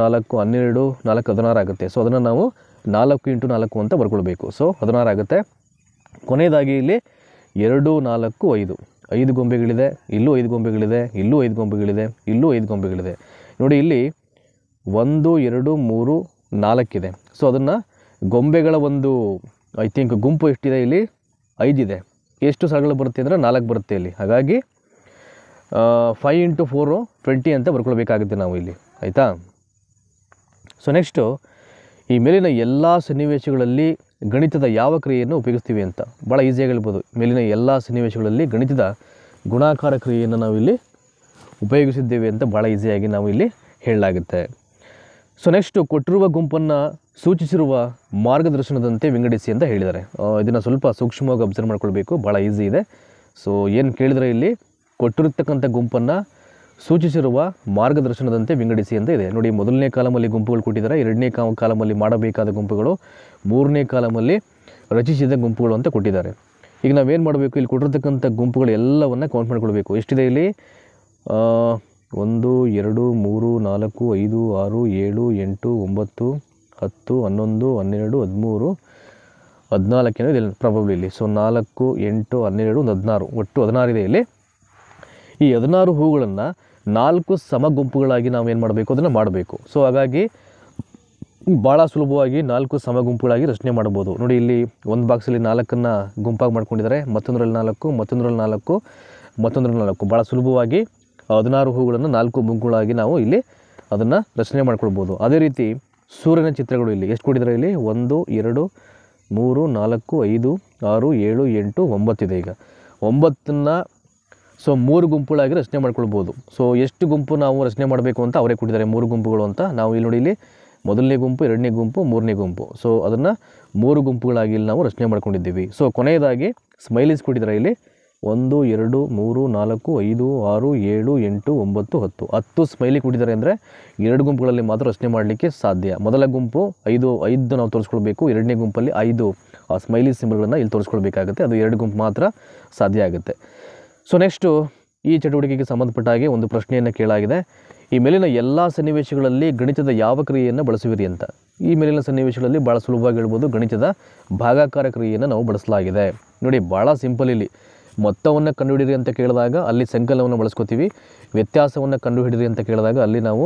4 12 4 16 ಆಗುತ್ತೆ. ಸೊ ಅದನ್ನು ನಾವು 4 × 4 ಅಂತ ಬರ್ಕೊಳ್ಬೇಕು. ಸೊ 16 ಆಗುತ್ತೆ. ಕೊನೆಯದಾಗಿ ಇಲ್ಲಿ 2 4 5 5 ಗೊಂಬೆಗಳಿದೆ, ಇಲ್ಲೂ 5 ಗೊಂಬೆಗಳಿದೆ, ಇಲ್ಲೂ 5 ಗೊಂಬೆಗಳಿದೆ, ಇಲ್ಲೂ 5 ಗೊಂಬೆಗಳಿದೆ. ನೋಡಿ ಇಲ್ಲಿ 1 2 3 4 ಇದೆ. ಸೊ ಅದನ್ನು ಗೊಂಬೆಗಳ ಒಂದು ಐ ಥಿಂಕ್ ಗುಂಪು ಎಷ್ಟಿದೆ ಇಲ್ಲಿ 5 ಇದೆ. ಎಷ್ಟು ಸ್ಥಳಗಳು ಬರುತ್ತೆ ಅಂದರೆ 4 ಬರುತ್ತೆ ಇಲ್ಲಿ. ಹಾಗಾಗಿ 5 × 4 20 ಅಂತ ಬರ್ಕೊಳ್ಬೇಕಾಗುತ್ತೆ ನಾವು ಇಲ್ಲಿ, ಆಯಿತಾ. ಸೊ ನೆಕ್ಸ್ಟು ಈ ಮೇಲಿನ ಎಲ್ಲ ಸನ್ನಿವೇಶಗಳಲ್ಲಿ ಗಣಿತದ ಯಾವ ಕ್ರಿಯೆಯನ್ನು ಉಪಯೋಗಿಸ್ತೀವಿ ಅಂತ ಭಾಳ ಈಸಿಯಾಗಿ ಹೇಳ್ಬೋದು. ಮೇಲಿನ ಎಲ್ಲ ಸನ್ನಿವೇಶಗಳಲ್ಲಿ ಗಣಿತದ ಗುಣಾಕಾರ ಕ್ರಿಯೆಯನ್ನು ನಾವಿಲ್ಲಿ ಉಪಯೋಗಿಸಿದ್ದೇವೆ ಅಂತ ಭಾಳ ಈಸಿಯಾಗಿ ನಾವು ಇಲ್ಲಿ ಹೇಳಲಾಗುತ್ತೆ. ಸೊ ನೆಕ್ಸ್ಟು ಕೊಟ್ಟಿರುವ ಗುಂಪನ್ನು ಸೂಚಿಸಿರುವ ಮಾರ್ಗದರ್ಶನದಂತೆ ವಿಂಗಡಿಸಿ ಅಂತ ಹೇಳಿದ್ದಾರೆ. ಇದನ್ನು ಸ್ವಲ್ಪ ಸೂಕ್ಷ್ಮವಾಗಿ ಅಬ್ಸರ್ವ್ ಮಾಡ್ಕೊಳ್ಬೇಕು, ಭಾಳ ಈಸಿ ಇದೆ. ಸೊ ಏನು ಕೇಳಿದರೆ ಇಲ್ಲಿ ಕೊಟ್ಟಿರ್ತಕ್ಕಂಥ ಗುಂಪನ್ನು ಸೂಚಿಸಿರುವ ಮಾರ್ಗದರ್ಶನದಂತೆ ವಿಂಗಡಿಸಿ ಅಂತ ಇದೆ. ನೋಡಿ, ಮೊದಲನೇ ಕಾಲಮಲ್ಲಿ ಗುಂಪುಗಳು ಕೊಟ್ಟಿದ್ದಾರೆ, ಎರಡನೇ ಕಾಲಮಲ್ಲಿ ಮಾಡಬೇಕಾದ ಗುಂಪುಗಳು, ಮೂರನೇ ಕಾಲಮಲ್ಲಿ ರಚಿಸಿದ ಗುಂಪುಗಳು ಅಂತ ಕೊಟ್ಟಿದ್ದಾರೆ. ಈಗ ನಾವೇನು ಮಾಡಬೇಕು, ಇಲ್ಲಿ ಕೊಟ್ಟಿರ್ತಕ್ಕಂಥ ಗುಂಪುಗಳು ಎಲ್ಲವನ್ನು ಕೌಂಟ್ ಮಾಡ್ಕೊಳ್ಬೇಕು. ಎಷ್ಟಿದೆ ಇಲ್ಲಿ 1 2 3 4 5 6 7 8 9 10 11 12 13 14 ಏನೋ ಇದೆ ಪ್ರಾಬಬ್ಲಿ ಇಲ್ಲಿ. ಸೊ 4 8 12 16, ಒಟ್ಟು 16 ಇದೆ ಇಲ್ಲಿ. ಈ 16 ಹೂಗಳನ್ನು 4 ಸಮ ಗುಂಪುಗಳಾಗಿ ನಾವೇನು ಮಾಡಬೇಕು, ಅದನ್ನು ಮಾಡಬೇಕು. ಸೊ ಹಾಗಾಗಿ ಭಾಳ ಸುಲಭವಾಗಿ 4 ಸಮ ಗುಂಪುಗಳಾಗಿ ರಚನೆ ಮಾಡ್ಬೋದು. ನೋಡಿ, ಇಲ್ಲಿ ಒಂದು ಬಾಕ್ಸಲ್ಲಿ 4 ಗುಂಪಾಗಿ ಮಾಡ್ಕೊಂಡಿದ್ದಾರೆ, ಮತ್ತೊಂದರಲ್ಲಿ 4, ಮತ್ತೊಂದರಲ್ಲಿ 4, ಮತ್ತೊಂದರಲ್ಲಿ 4. ಭಾಳ ಸುಲಭವಾಗಿ 16 ಹೂಗಳನ್ನು 4 ಗುಂಪುಗಳಾಗಿ ನಾವು ಇಲ್ಲಿ ಅದನ್ನು ರಚನೆ ಮಾಡ್ಕೊಳ್ಬೋದು. ಅದೇ ರೀತಿ ಸೂರ್ಯನ ಚಿತ್ರಗಳು ಇಲ್ಲಿ ಎಷ್ಟು ಕೊಟ್ಟಿದ್ದಾರೆ, ಇಲ್ಲಿ 1 2 3 4 5 6 7 8 9 ಇದೆ. ಈಗ 9ನ್ನು ಸೊ 3 ಗುಂಪುಗಳಾಗಿ ರಚನೆ ಮಾಡ್ಕೊಳ್ಬೋದು. ಸೊ ಎಷ್ಟು ಗುಂಪು ನಾವು ರಚನೆ ಮಾಡಬೇಕು ಅಂತ ಅವರೇ ಕೊಟ್ಟಿದ್ದಾರೆ, 3 ಗುಂಪುಗಳು ಅಂತ. ನಾವು ಇಲ್ಲಿ ನೋಡಿ, ಇಲ್ಲಿ ಮೊದಲನೇ ಗುಂಪು, ಎರಡನೇ ಗುಂಪು, ಮೂರನೇ ಗುಂಪು. ಸೊ ಅದನ್ನು 3 ಗುಂಪುಗಳಾಗಿ ಇಲ್ಲಿ ನಾವು ರಚನೆ ಮಾಡ್ಕೊಂಡಿದ್ದೀವಿ. ಸೊ ಕೊನೆಯದಾಗಿ ಸ್ಮೈಲೀಸ್ ಕೊಟ್ಟಿದ್ದಾರೆ ಇಲ್ಲಿ 1 2 3 4 5 6 7 8 9 10. 10 ಸ್ಮೈಲಿ ಕೊಟ್ಟಿದ್ದಾರೆ ಅಂದರೆ 2 ಗುಂಪುಗಳಲ್ಲಿ ಮಾತ್ರ ರಚನೆ ಮಾಡಲಿಕ್ಕೆ ಸಾಧ್ಯ. ಮೊದಲ ಗುಂಪು 5 ನಾವು ತೋರಿಸ್ಕೊಳ್ಬೇಕು, ಎರಡನೇ ಗುಂಪಲ್ಲಿ 5 ಸ್ಮೈಲಿ ಸಿಂಬಲ್ಗಳನ್ನು ಇಲ್ಲಿ ತೋರಿಸ್ಕೊಳ್ಬೇಕಾಗುತ್ತೆ. ಅದು 2 ಗುಂಪು ಮಾತ್ರ ಸಾಧ್ಯ ಆಗುತ್ತೆ. ಸೊ ನೆಕ್ಸ್ಟು ಈ ಚಟುವಟಿಕೆಗೆ ಸಂಬಂಧಪಟ್ಟ ಹಾಗೆ ಒಂದು ಪ್ರಶ್ನೆಯನ್ನು ಕೇಳಾಗಿದೆ. ಈ ಮೇಲಿನ ಎಲ್ಲ ಸನ್ನಿವೇಶಗಳಲ್ಲಿ ಗಣಿತದ ಯಾವ ಕ್ರಿಯೆಯನ್ನು ಬಳಸುವಿರಿ ಅಂತ. ಈ ಮೇಲಿನ ಸನ್ನಿವೇಶಗಳಲ್ಲಿ ಭಾಳ ಸುಲಭವಾಗಿ ಹೇಳ್ಬೋದು, ಗಣಿತದ ಭಾಗಾಕಾರ ಕ್ರಿಯೆಯನ್ನು ನಾವು ಬಳಸಲಾಗಿದೆ. ನೋಡಿ, ಭಾಳ ಸಿಂಪಲ್. ಇಲ್ಲಿ ಮೊತ್ತವನ್ನು ಕಂಡುಹಿಡಿರಿ ಅಂತ ಕೇಳಿದಾಗ ಅಲ್ಲಿ ಸಂಕಲನವನ್ನು ಬಳಸ್ಕೋತೀವಿ, ವ್ಯತ್ಯಾಸವನ್ನು ಕಂಡುಹಿಡಿರಿ ಅಂತ ಕೇಳಿದಾಗ ಅಲ್ಲಿ ನಾವು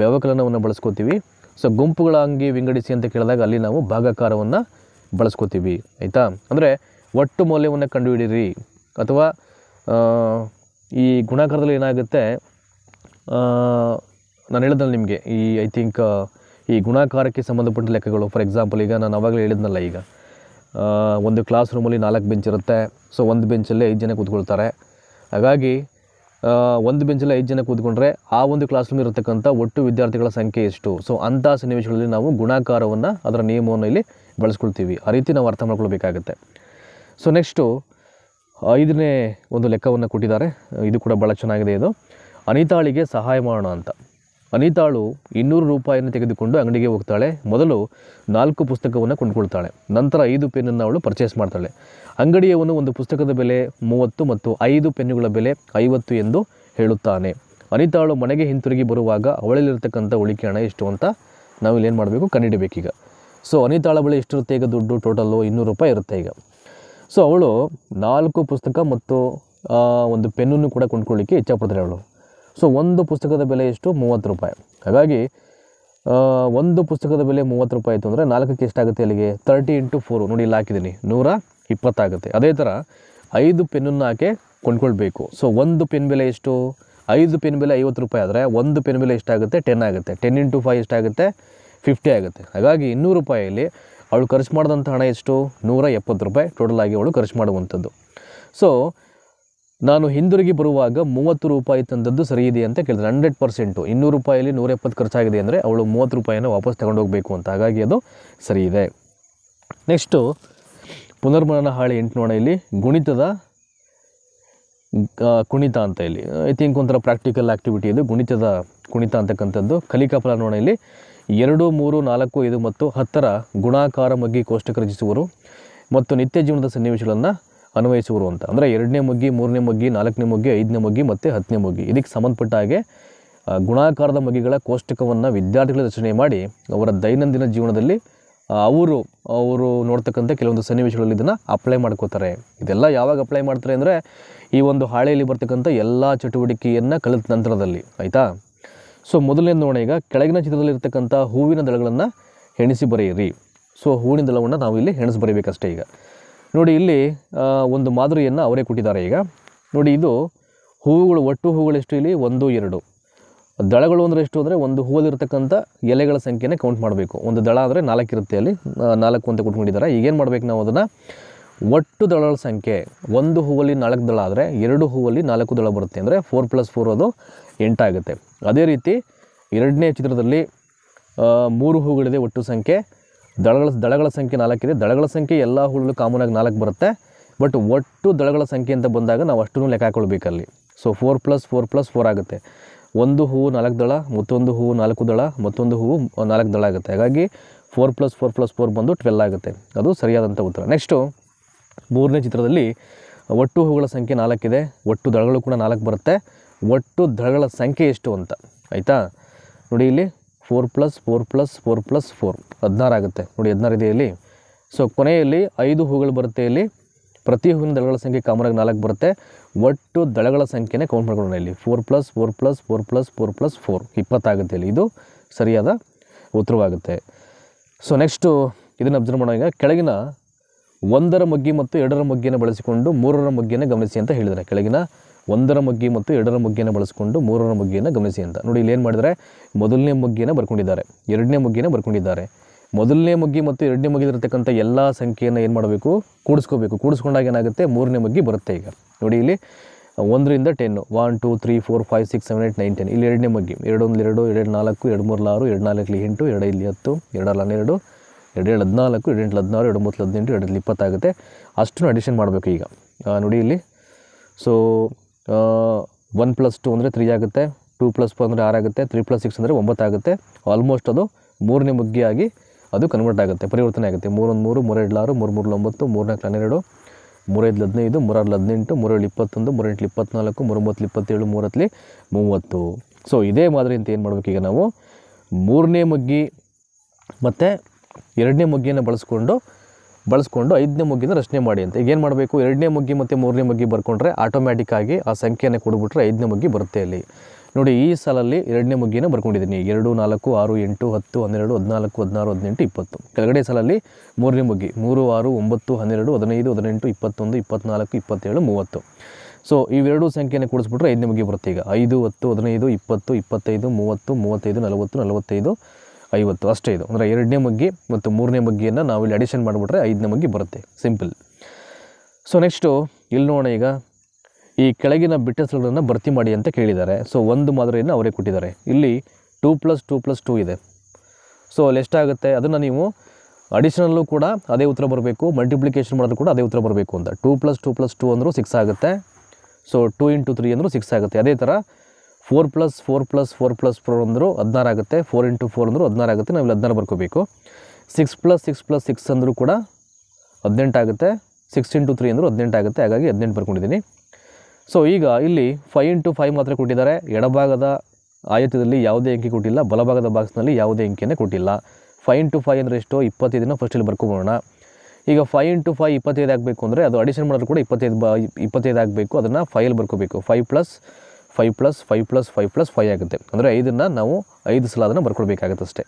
ವ್ಯವಕಲನವನ್ನು ಬಳಸ್ಕೋತೀವಿ. ಸೊ ಗುಂಪುಗಳಾಗಿ ವಿಂಗಡಿಸಿ ಅಂತ ಕೇಳಿದಾಗ ಅಲ್ಲಿ ನಾವು ಭಾಗಾಕಾರವನ್ನು ಬಳಸ್ಕೋತೀವಿ, ಆಯಿತಾ. ಅಂದರೆ ಒಟ್ಟು ಮೌಲ್ಯವನ್ನು ಕಂಡುಹಿಡಿರಿ, ಅಥವಾ ಈ ಗುಣಾಕಾರದಲ್ಲಿ ಏನಾಗುತ್ತೆ, ನಾನು ಹೇಳಿದ್ನಲ್ಲ ನಿಮಗೆ, ಈ ಐ ಥಿಂಕ್ ಈ ಗುಣಾಕಾರಕ್ಕೆ ಸಂಬಂಧಪಟ್ಟ ಲೆಕ್ಕಗಳು. ಫಾರ್ ಎಕ್ಸಾಂಪಲ್, ಈಗ ನಾನು ಆವಾಗಲೇ ಹೇಳಿದ್ನಲ್ಲ, ಈಗ ಒಂದು ಕ್ಲಾಸ್ ರೂಮಲ್ಲಿ 4 ಬೆಂಚ್ ಇರುತ್ತೆ. ಸೊ ಒಂದು ಬೆಂಚಲ್ಲಿ 5 ಜನ ಕೂತ್ಕೊಳ್ತಾರೆ. ಹಾಗಾಗಿ ಒಂದು ಬೆಂಚಲ್ಲಿ 5 ಜನ ಕೂತ್ಕೊಂಡ್ರೆ ಆ ಒಂದು ಕ್ಲಾಸ್ ರೂಮ್ ಇರತಕ್ಕಂಥ ಒಟ್ಟು ವಿದ್ಯಾರ್ಥಿಗಳ ಸಂಖ್ಯೆ ಎಷ್ಟು. ಸೊ ಅಂಥ ಸನ್ನಿವೇಶಗಳಲ್ಲಿ ನಾವು ಗುಣಾಕಾರವನ್ನು, ಅದರ ನಿಯಮವನ್ನು ಇಲ್ಲಿ ಬಳಸ್ಕೊಳ್ತೀವಿ. ಆ ರೀತಿ ನಾವು ಅರ್ಥ ಮಾಡ್ಕೊಳ್ಬೇಕಾಗತ್ತೆ. ಸೊ ನೆಕ್ಸ್ಟು 5ನೇ ಒಂದು ಲೆಕ್ಕವನ್ನು ಕೊಟ್ಟಿದ್ದಾರೆ. ಇದು ಕೂಡ ಭಾಳ ಚೆನ್ನಾಗಿದೆ. ಇದು ಅನಿತಾಳಿಗೆ ಸಹಾಯ ಮಾಡೋಣ ಅಂತ. ಅನಿತಾಳು 200 ರೂಪಾಯಿಯನ್ನು ತೆಗೆದುಕೊಂಡು ಅಂಗಡಿಗೆ ಹೋಗ್ತಾಳೆ. ಮೊದಲು 4 ಪುಸ್ತಕವನ್ನು ಕೊಂಡ್ಕೊಳ್ತಾಳೆ. ನಂತರ 5 ಪೆನ್ನನ್ನು ಅವಳು ಪರ್ಚೇಸ್ ಮಾಡ್ತಾಳೆ. ಅಂಗಡಿಯವನು ಒಂದು ಪುಸ್ತಕದ ಬೆಲೆ 30 ಮತ್ತು 5 ಪೆನ್ನುಗಳ ಬೆಲೆ 50 ಎಂದು ಹೇಳುತ್ತಾನೆ. ಅನಿತಾಳು ಮನೆಗೆ ಹಿಂತಿರುಗಿ ಬರುವಾಗ ಅವಳಲ್ಲಿರ್ತಕ್ಕಂಥ ಉಳಿಕೆ ಹಣ ಎಷ್ಟು ಅಂತ ನಾವು ಇಲ್ಲೇನು ಮಾಡಬೇಕು, ಕಂಡುಹಿಡಬೇಕೀಗ. ಸೊ ಅನಿತಾಳ ಬಳಿ ಎಷ್ಟಿರುತ್ತೆ ಈಗ ದುಡ್ಡು, ಟೋಟಲ್ಲು 200 ರೂಪಾಯಿ ಇರುತ್ತೆ ಈಗ. ಸೊ ಅವಳು 4 ಪುಸ್ತಕ ಮತ್ತು ಒಂದು ಪೆನ್ನನ್ನು ಕೂಡ ಕೊಂಡ್ಕೊಳ್ಳಿಕ್ಕೆ ಇಚ್ಛಪಡ್ತಾಳೆ ಅವಳು. ಸೊ ಒಂದು ಪುಸ್ತಕದ ಬೆಲೆ ಎಷ್ಟು, 30 ರೂಪಾಯಿ. ಹಾಗಾಗಿ ಒಂದು ಪುಸ್ತಕದ ಬೆಲೆ 30 ರೂಪಾಯಿ ಆಯಿತು ಅಂದರೆ 4ಕ್ಕೆ ಎಷ್ಟಾಗುತ್ತೆ ಅಲ್ಲಿಗೆ, 30 × 4. ನೋಡಿ, ಇಲ್ಲಿ ಹಾಕಿದ್ದೀನಿ, 120 ಆಗುತ್ತೆ. ಅದೇ ಥರ 5 ಪೆನ್ನನ್ನು ಹಾಕಿ ಕೊಂಡ್ಕೊಳ್ಬೇಕು. ಸೊ ಒಂದು ಪೆನ್ ಬೆಲೆ ಎಷ್ಟು, 5 ಪೆನ್ ಬೆಲೆ 50 ರೂಪಾಯಿ ಆದರೆ ಒಂದು ಪೆನ್ ಬೆಲೆ ಎಷ್ಟಾಗುತ್ತೆ, 10 ಆಗುತ್ತೆ. 10 × 5 ಎಷ್ಟಾಗುತ್ತೆ, 50 ಆಗುತ್ತೆ. ಹಾಗಾಗಿ 200 ರೂಪಾಯಿಯಲ್ಲಿ ಅವಳು ಖರ್ಚು ಮಾಡಿದಂಥ ಹಣ ಎಷ್ಟು, 170 ರೂಪಾಯಿ ಟೋಟಲ್ ಆಗಿ ಅವಳು ಖರ್ಚು ಮಾಡುವಂಥದ್ದು. ಸೊ ನಾನು ಹಿಂದಿರುಗಿ ಬರುವಾಗ 30 ರೂಪಾಯಿ ತಂದದ್ದು ಸರಿ ಇದೆ ಅಂತ ಕೇಳಿದ್ರೆ 100%. 200 ರೂಪಾಯಲ್ಲಿ 170 ಖರ್ಚಾಗಿದೆ ಅಂದರೆ ಅವಳು 30 ರೂಪಾಯಿನ ವಾಪಸ್ ತಗೊಂಡೋಗಬೇಕು ಅಂತ. ಹಾಗಾಗಿ ಅದು ಸರಿ ಇದೆ. ನೆಕ್ಸ್ಟು ಪುನರ್ಮನನ ಹಾಳೆ 8 ನೋಡ. ಇಲ್ಲಿ ಗುಣಿತದ ಕುಣಿತ ಅಂತ. ಇಲ್ಲಿ ಐ ಥಿಂಕ್ ಒಂಥರ ಪ್ರಾಕ್ಟಿಕಲ್ ಆ್ಯಕ್ಟಿವಿಟಿ ಇದು, ಗುಣಿತದ ಕುಣಿತ ಅಂತಕ್ಕಂಥದ್ದು. ಕಲಿಕಾ ಫಲ ನೋಡ. ಇಲ್ಲಿ 2 3 4 5 ಮತ್ತು 10ರ ಗುಣಾಕಾರ ಮಗ್ಗಿ ಕೋಷ್ಟಕ ರಚಿಸುವರು. ಮತ್ತು ನಿತ್ಯ ಜೀವನದ ಸನ್ನಿವೇಶಗಳನ್ನು ಅನ್ವಯಿಸುವರು ಅಂತ. ಅಂದರೆ 2ನೇ ಮೊಗ್ಗಿ, 3ನೇ ಮೊಗ್ಗಿ, 4ನೇ ಮೊಗ್ಗಿ, 5ನೇ ಮೊಗ್ಗಿ ಮತ್ತು 10ನೇ ಮೊಗ್ಗಿ ಇದಕ್ಕೆ ಸಂಬಂಧಪಟ್ಟ ಹಾಗೆ ಗುಣಾಕಾರದ ಮೊಗ್ಗಿಗಳ ಕೋಷ್ಟಕವನ್ನು ವಿದ್ಯಾರ್ಥಿಗಳು ರಚನೆ ಮಾಡಿ ಅವರ ದೈನಂದಿನ ಜೀವನದಲ್ಲಿ ಅವರು ನೋಡ್ತಕ್ಕಂಥ ಕೆಲವೊಂದು ಸನ್ನಿವೇಶಗಳಲ್ಲಿ ಇದನ್ನು ಅಪ್ಲೈ ಮಾಡ್ಕೋತಾರೆ. ಇದೆಲ್ಲ ಯಾವಾಗ ಅಪ್ಲೈ ಮಾಡ್ತಾರೆ ಅಂದರೆ ಈ ಒಂದು ಹಾಳೆಯಲ್ಲಿ ಬರ್ತಕ್ಕಂಥ ಎಲ್ಲ ಚಟುವಟಿಕೆಯನ್ನು ಕಲಿತ ನಂತರದಲ್ಲಿ, ಆಯಿತಾ. ಸೊ ಮೊದಲನೇದು ನೋಡೋಣ. ಈಗ ಕೆಳಗಿನ ಚಿತ್ರದಲ್ಲಿರ್ತಕ್ಕಂಥ ಹೂವಿನ ದಳಗಳನ್ನು ಎಣಿಸಿ ಬರೆಯಿರಿ. ಸೊ ಹೂವಿನ ದಳವನ್ನು ನಾವು ಇಲ್ಲಿ ಎಣಿಸಿ ಬರೀಬೇಕಷ್ಟೇ. ಈಗ ನೋಡಿ, ಇಲ್ಲಿ ಒಂದು ಮಾದರಿಯನ್ನು ಅವರೇ ಕೊಟ್ಟಿದ್ದಾರೆ. ಈಗ ನೋಡಿ, ಇದು ಹೂವುಗಳು, ಒಟ್ಟು ಹೂವುಗಳೆಷ್ಟು ಇಲ್ಲಿ 1, 2. ದಳಗಳು ಅಂದರೆ ಎಷ್ಟು ಅಂದರೆ ಒಂದು ಹೂವಲ್ಲಿರ್ತಕ್ಕಂಥ ಎಲೆಗಳ ಸಂಖ್ಯೆನೇ ಕೌಂಟ್ ಮಾಡಬೇಕು. ಒಂದು ದಳ ಅಂದರೆ 4 ಇರುತ್ತೆ, ಅಲ್ಲಿ 4 ಅಂತ ಕೊಟ್ಕೊಂಡಿದ್ದಾರೆ. ಈಗೇನು ಮಾಡಬೇಕು ನಾವು ಅದನ್ನು, ಒಟ್ಟು ದಳಗಳ ಸಂಖ್ಯೆ, ಒಂದು ಹೂವಲ್ಲಿ 4 ದಳ ಆದರೆ 2 ಹೂವಲ್ಲಿ 4 ದಳ ಬರುತ್ತೆ. ಅಂದರೆ 4 + 4 ಅದು 8 ಆಗುತ್ತೆ. ಅದೇ ರೀತಿ 2ನೇ ಚಿತ್ರದಲ್ಲಿ 3 ಹೂಗಳಿದೆ, ಒಟ್ಟು ಸಂಖ್ಯೆ. ದಳಗಳ ಸಂಖ್ಯೆ 4 ಇದೆ. ದಳಗಳ ಸಂಖ್ಯೆ ಎಲ್ಲ ಹೂಗಳು ಕಾಮನಾಗಿ 4 ಬರುತ್ತೆ. ಬಟ್ ಒಟ್ಟು ದಳಗಳ ಸಂಖ್ಯೆ ಅಂತ ಬಂದಾಗ ನಾವು ಅಷ್ಟನ್ನು ಲೆಕ್ಕ ಹಾಕೊಳ್ಬೇಕಲ್ಲಿ. ಸೊ 4 + 4 + 4 ಆಗುತ್ತೆ. ಒಂದು ಹೂವು 4 ದಳ, ಮತ್ತೊಂದು ಹೂವು 4 ದಳ, ಮತ್ತೊಂದು ಹೂವು 4 ದಳ ಆಗುತ್ತೆ. ಹಾಗಾಗಿ 4 + 4 + 4 ಬಂದು 12 ಆಗುತ್ತೆ. ಅದು ಸರಿಯಾದಂಥ ಉತ್ತರ. ನೆಕ್ಸ್ಟು 3ನೇ ಚಿತ್ರದಲ್ಲಿ ಒಟ್ಟು ಹೂಗಳ ಸಂಖ್ಯೆ 4 ಇದೆ, ಒಟ್ಟು ದಳಗಳು ಕೂಡ 4 ಬರುತ್ತೆ. ಒಟ್ಟು ದಳಗಳ ಸಂಖ್ಯೆ ಎಷ್ಟು ಅಂತ, ಆಯಿತಾ. ನೋಡಿ, ಇಲ್ಲಿ 4 + 4 + 4 + 4 16 ಆಗುತ್ತೆ. ನೋಡಿ 16 ಇದೆ ಇಲ್ಲಿ. ಸೊ ಕೊನೆಯಲ್ಲಿ 5 ಹೂಗಳು ಬರುತ್ತೆ. ಇಲ್ಲಿ ಪ್ರತಿ ಹೂವಿನ ದಳಗಳ ಸಂಖ್ಯೆ ಕಾಮನಾಗಿ 4 ಬರುತ್ತೆ. ಒಟ್ಟು ದಳಗಳ ಸಂಖ್ಯೆನೇ ಕೌಂಟ್ ಮಾಡ್ಕೊಳ್ಳೋಣ. ಇಲ್ಲಿ 4 + 4 + 4 + 4 + 4 20 ಆಗುತ್ತೆ. ಇಲ್ಲಿ ಇದು ಸರಿಯಾದ ಉತ್ತರವಾಗುತ್ತೆ. ಸೊ ನೆಕ್ಸ್ಟು ಇದನ್ನು ಅಬ್ಸರ್ವ್ ಮಾಡೋಣ. ಕೆಳಗಿನ 1ರ ಮೊಗ್ಗಿ ಮತ್ತು 2ರ ಮೊಗ್ಗಿಯನ್ನು ಬಳಸಿಕೊಂಡು 3ರ ಮೊಗ್ಗಿಯನ್ನು ಗಮನಿಸಿ ಅಂತ ಹೇಳಿದರೆ, ಕೆಳಗಿನ 1ರ ಮೊಗ್ಗಿ ಮತ್ತು 2ರ ಮೊಗ್ಗಿಯನ್ನು ಬಳಸಿಕೊಂಡು 3ರ ಮೊಗ್ಗಿಯನ್ನು ಗಮನಿಸಿ ಅಂತ. ನೋಡಿ, ಇಲ್ಲಿ ಏನು ಮಾಡಿದರೆ, ಮೊದಲನೇ ಮೊಗ್ಗಿಯನ್ನು ಬರ್ಕೊಂಡಿದ್ದಾರೆ, 2ನೇ ಮೊಗ್ಗಿಯನ್ನು ಬರ್ಕೊಂಡಿದ್ದಾರೆ. ಮೊದಲನೇ ಮೊಗ್ಗಿ ಮತ್ತು 2ನೇ ಮೊಗ್ಗಿಲಿರ್ತಕ್ಕಂಥ ಎಲ್ಲ ಸಂಖ್ಯೆಯನ್ನು ಏನು ಮಾಡಬೇಕು, ಕೂಡಿಸ್ಕೋಬೇಕು. ಕೂಡಿಸ್ಕೊಂಡಾಗ ಏನಾಗುತ್ತೆ, 3ನೇ ಮೊಗ್ಗಿ ಬರುತ್ತೆ. ಈಗ ನೋಡಿ, ಇಲ್ಲಿ 1ರಿಂದ 10, 1 2 3 4 5 6 7 8 9 10. ಇಲ್ಲಿ 2ನೇ ಮೊಗ್ಗಿ 2 1 2 2 4 2 3 6 2 4 8 2 5 10 2 6 12 2 14 2 8 16 2 9 18 2 20 ಆಗುತ್ತೆ. ಅಷ್ಟನ್ನು ಅಡಿಷನ್ ಮಾಡಬೇಕು. ಈಗ ನೋಡಿ ಇಲ್ಲಿ. ಸೊ 1 + 2 ಅಂದರೆ 3 ಆಗುತ್ತೆ, 2 + 4 ಅಂದರೆ 6 ಆಗುತ್ತೆ, 3 + 6 ಅಂದರೆ 9 ಆಗುತ್ತೆ. ಆಲ್ಮೋಸ್ಟ್ ಅದು 3ನೇ ಮೊಗ್ಗಿಯಾಗಿ ಅದು ಕನ್ವರ್ಟ್ ಆಗುತ್ತೆ, ಪರಿವರ್ತನೆ ಆಗುತ್ತೆ. 3 1 3 3 2 6 3 3 9 3 4 12 3 5 15 3 6 18 3 7 21 3 8 24 3 9 27 3 30. ಸೊ ಇದೇ ಮಾದರಿ ಅಂತ ಏನು ಮಾಡಬೇಕು, ಈಗ ನಾವು 3ನೇ ಮೊಗ್ಗಿ ಮತ್ತು 2ನೇ ಮೊಗ್ಗಿಯನ್ನು ಬಳಸ್ಕೊಂಡು 5ನೇ ಮೊಗ್ಗಿನ ರಚನೆ ಮಾಡಿ ಅಂತ. ಈಗ ಏನು ಮಾಡಬೇಕು, 2ನೇ ಮೊಗ್ಗಿ ಮತ್ತು 3ನೇ ಮೊಗ್ಗಿ ಬರ್ಕೊಂಡ್ರೆ ಆಟೋಮ್ಯಾಟಿಕ್ಕಾಗಿ ಆ ಸಂಖ್ಯೆಯನ್ನು ಕೊಡ್ಬಿಟ್ರೆ 5ನೇ ಮೊಗ್ಗಿ ಬರುತ್ತೆ. ಅಲ್ಲಿ ನೋಡಿ, ಈ ಸಾಲಲ್ಲಿ 2ನೇ ಮೊಗ್ಗಿನ ಬರ್ಕೊಂಡಿದ್ದೀನಿ. 2 4 6 8 10 12 14 16 18 20. ಕೆಳಗಡೆ ಸಾಲಲ್ಲಿ 3ನೇ ಮೊಗ್ಗಿ 3 6 9 12 15 18 21 24 27 30. ಸೊ ಇವೆರಡೂ ಸಂಖ್ಯೆಯನ್ನು ಕೂಡಿಸ್ಬಿಟ್ರೆ 5ನೇ ಮೊಗ್ಗಿ ಬರುತ್ತೆ. ಈಗ 5 10 15 20 25 30 35 40 45 50 ಅಷ್ಟೇ. ಇದು ಅಂದರೆ 2ನೇ ಮೊಗ್ಗಿ ಮತ್ತು 3ನೇ ಮೊಗ್ಗಿಯನ್ನು ನಾವು ಇಲ್ಲಿ ಅಡಿಷನ್ ಮಾಡಿಬಿಟ್ರೆ 5ನೇ ಮೊಗ್ಗಿ ಬರುತ್ತೆ. ಸಿಂಪಲ್. ಸೊ ನೆಕ್ಸ್ಟು ಇಲ್ಲಿ ನೋಡೋಣ. ಈಗ ಈ ಕೆಳಗಿನ ಬಿಟ್ಟ ಸ್ಥಳಗಳನ್ನು ಭರ್ತಿ ಮಾಡಿ ಅಂತ ಕೇಳಿದ್ದಾರೆ. ಸೊ ಒಂದು ಮಾದರಿಯನ್ನು ಅವರೇ ಕೊಟ್ಟಿದ್ದಾರೆ. ಇಲ್ಲಿ 2 + 2 + 2 ಇದೆ. ಸೊ ಅಲ್ಲಿ ಎಷ್ಟಾಗುತ್ತೆ, ಅದನ್ನು ನೀವು ಅಡಿಷನಲ್ಲೂ ಕೂಡ ಅದೇ ಉತ್ತರ ಬರಬೇಕು, ಮಲ್ಟಿಪ್ಲಿಕೇಶನ್ ಮಾಡೋದು ಕೂಡ ಅದೇ ಉತ್ತರ ಬರಬೇಕು ಅಂತ. 2 + 2 + 2 ಅಂದರೂ 6 ಆಗುತ್ತೆ. ಸೊ 2 × 3 ಅಂದರೂ 6 ಆಗುತ್ತೆ. ಅದೇ ಥರ 4 + 4 + 4 + 4 ಅಂದರೂ 16 ಆಗುತ್ತೆ. 4 × 4 ಅಂದರೂ 16 ಆಗುತ್ತೆ. ನಾವು ಇಲ್ಲಿ 16 ಬರ್ಕೋಬೇಕು. 6 + 6 + 6 ಅಂದರೂ ಕೂಡ 18 ಆಗುತ್ತೆ. 6 × 3 ಅಂದರೂ 18 ಆಗುತ್ತೆ. ಹಾಗಾಗಿ 18 ಬರ್ಕೊಂಡಿದ್ದೀನಿ. ಸೊ ಈಗ ಇಲ್ಲಿ 5 × 5 ಮಾತ್ರ ಕೊಟ್ಟಿದ್ದಾರೆ. ಎಡಭಾಗದ ಆಯತದಲ್ಲಿ ಯಾವುದೇ ಅಂಕಿ ಕೊಟ್ಟಿಲ್ಲ, ಬಲಭಾಗದ ಬಾಕ್ಸ್ನಲ್ಲಿ ಯಾವುದೇ ಅಂಕಿಯನ್ನು ಕೊಟ್ಟಿಲ್ಲ. 5 × 5 ಅಂದರೆ ಎಷ್ಟು, 25 ಫಸ್ಟಲ್ಲಿ ಬರ್ಕೊಬೋಣ. ಈಗ 5 × 5 25 ಆಗಬೇಕು ಅಂದರೆ ಅದು ಅಡಿಷನ್ ಮಾಡೋದು ಕೂಡ 25 ಆಗಬೇಕು. ಅದನ್ನು 5 ಬರ್ಕೋಬೇಕು. 5 + 5 + 5 + 5 + 5 ಆಗುತ್ತೆ. ಅಂದರೆ 5ನ್ನು ನಾವು 5 ಸಲ ಅದನ್ನು ಬರ್ಕೊಳ್ಬೇಕಾಗುತ್ತೆ ಅಷ್ಟೇ.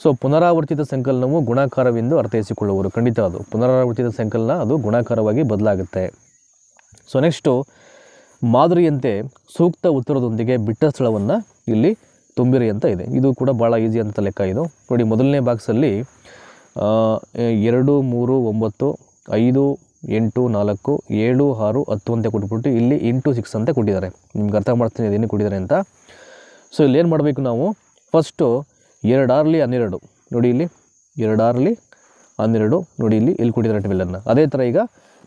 ಸೊ ಪುನರಾವರ್ತಿತ ಸಂಕಲನವು ಗುಣಾಕಾರವೆಂದು ಅರ್ಥೈಸಿಕೊಳ್ಳುವರು. ಖಂಡಿತ ಅದು ಪುನರಾವರ್ತಿತ ಸಂಕಲನ, ಅದು ಗುಣಾಕಾರವಾಗಿ ಬದಲಾಗುತ್ತೆ. ಸೊ ನೆಕ್ಸ್ಟು ಮಾದರಿಯಂತೆ ಸೂಕ್ತ ಉತ್ತರದೊಂದಿಗೆ ಬಿಟ್ಟ ಸ್ಥಳವನ್ನು ಇಲ್ಲಿ ತುಂಬಿರಿ ಅಂತ ಇದೆ. ಇದು ಕೂಡ ಭಾಳ ಈಸಿ ಅಂತ ಲೆಕ್ಕ. ಇದು ನೋಡಿ, ಮೊದಲನೇ ಬಾಕ್ಸಲ್ಲಿ 2 3 9 5 8 4 7 6 10 ಅಂತ ಕೊಟ್ಬಿಟ್ಟು ಇಲ್ಲಿ × 6 ಅಂತ ಕೊಟ್ಟಿದ್ದಾರೆ. ನಿಮ್ಗೆ ಅರ್ಥ ಮಾಡ್ತೀನಿ ಅದೇನು ಕೊಟ್ಟಿದ್ದಾರೆ ಅಂತ. ಸೊ ಇಲ್ಲಿ ಏನು ಮಾಡಬೇಕು ನಾವು, ಫಸ್ಟು 2 6 12 ನೋಡಿ, ಇಲ್ಲಿ 2 6 12 ನೋಡಿ, ಇಲ್ಲಿ ಕೊಟ್ಟಿದ್ದಾರೆ 12. ಅದೇ ಥರ ಈಗ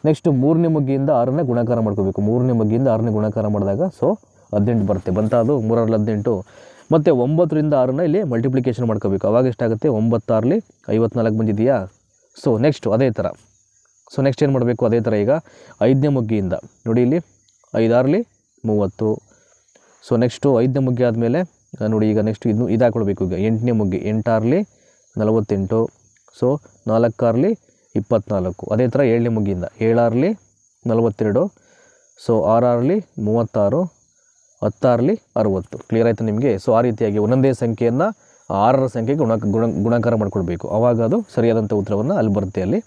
ನೆಕ್ಸ್ಟ್ 3ನೇ ಮೊಗ್ಗಿಯಿಂದ 6ನೇ ಗುಣಾಕಾರ ಮಾಡ್ಕೋಬೇಕು. 3ನೇ ಮೊಗ್ಗಿಯಿಂದ 6ನೇ ಗುಣಾಕಾರ ಮಾಡಿದಾಗ ಸೊ 18 ಬರುತ್ತೆ. ಬಂತ ಅದು 3 6 18. ಮತ್ತು 9ರಿಂದ 6ನ ಇಲ್ಲಿ ಮಲ್ಟಿಪ್ಲಿಕೇಶನ್ ಮಾಡ್ಕೋಬೇಕು. ಅವಾಗ ಎಷ್ಟಾಗುತ್ತೆ, 9 6 54 ಬಂದಿದೆಯಾ. ಸೊ ನೆಕ್ಸ್ಟು ಅದೇ ಥರ ಸೊ ನೆಕ್ಸ್ಟ್ ಏನು ಮಾಡಬೇಕು, ಅದೇ ಥರ ಈಗ 5ನೇ ಮುಗ್ಗಿಯಿಂದ ನೋಡಿ ಇಲ್ಲಿ 5 6 30. ಸೊ ನೆಕ್ಸ್ಟು 5ನೇ ಮುಗ್ಗಿ ಆದಮೇಲೆ ನೋಡಿ ಈಗ ನೆಕ್ಸ್ಟ್ ಇದು ಹಾಕ್ಕೊಳ್ಬೇಕು. ಈಗ 8ನೇ ಮುಗ್ಗಿ 8 6 48. ಸೊ 4 6 24. ಅದೇ ಥರ 7ನೇ ಮುಗ್ಗಿಯಿಂದ 7 6 42. ಸೊ 6 6 36, 10 6 60. ಕ್ಲಿಯರ್ ಆಯಿತು ನಿಮಗೆ. ಸೊ ಆ ರೀತಿಯಾಗಿ ಒಂದೊಂದೇ ಸಂಖ್ಯೆಯನ್ನು 6ರ ಸಂಖ್ಯೆಗೆ ಗುಣಾಕಾರ ಮಾಡ್ಕೊಳ್ಬೇಕು. ಆವಾಗ ಅದು ಸರಿಯಾದಂಥ ಉತ್ತರವನ್ನು ಅಲ್ಲಿ ಬರುತ್ತೆ ಅಲ್ಲಿ.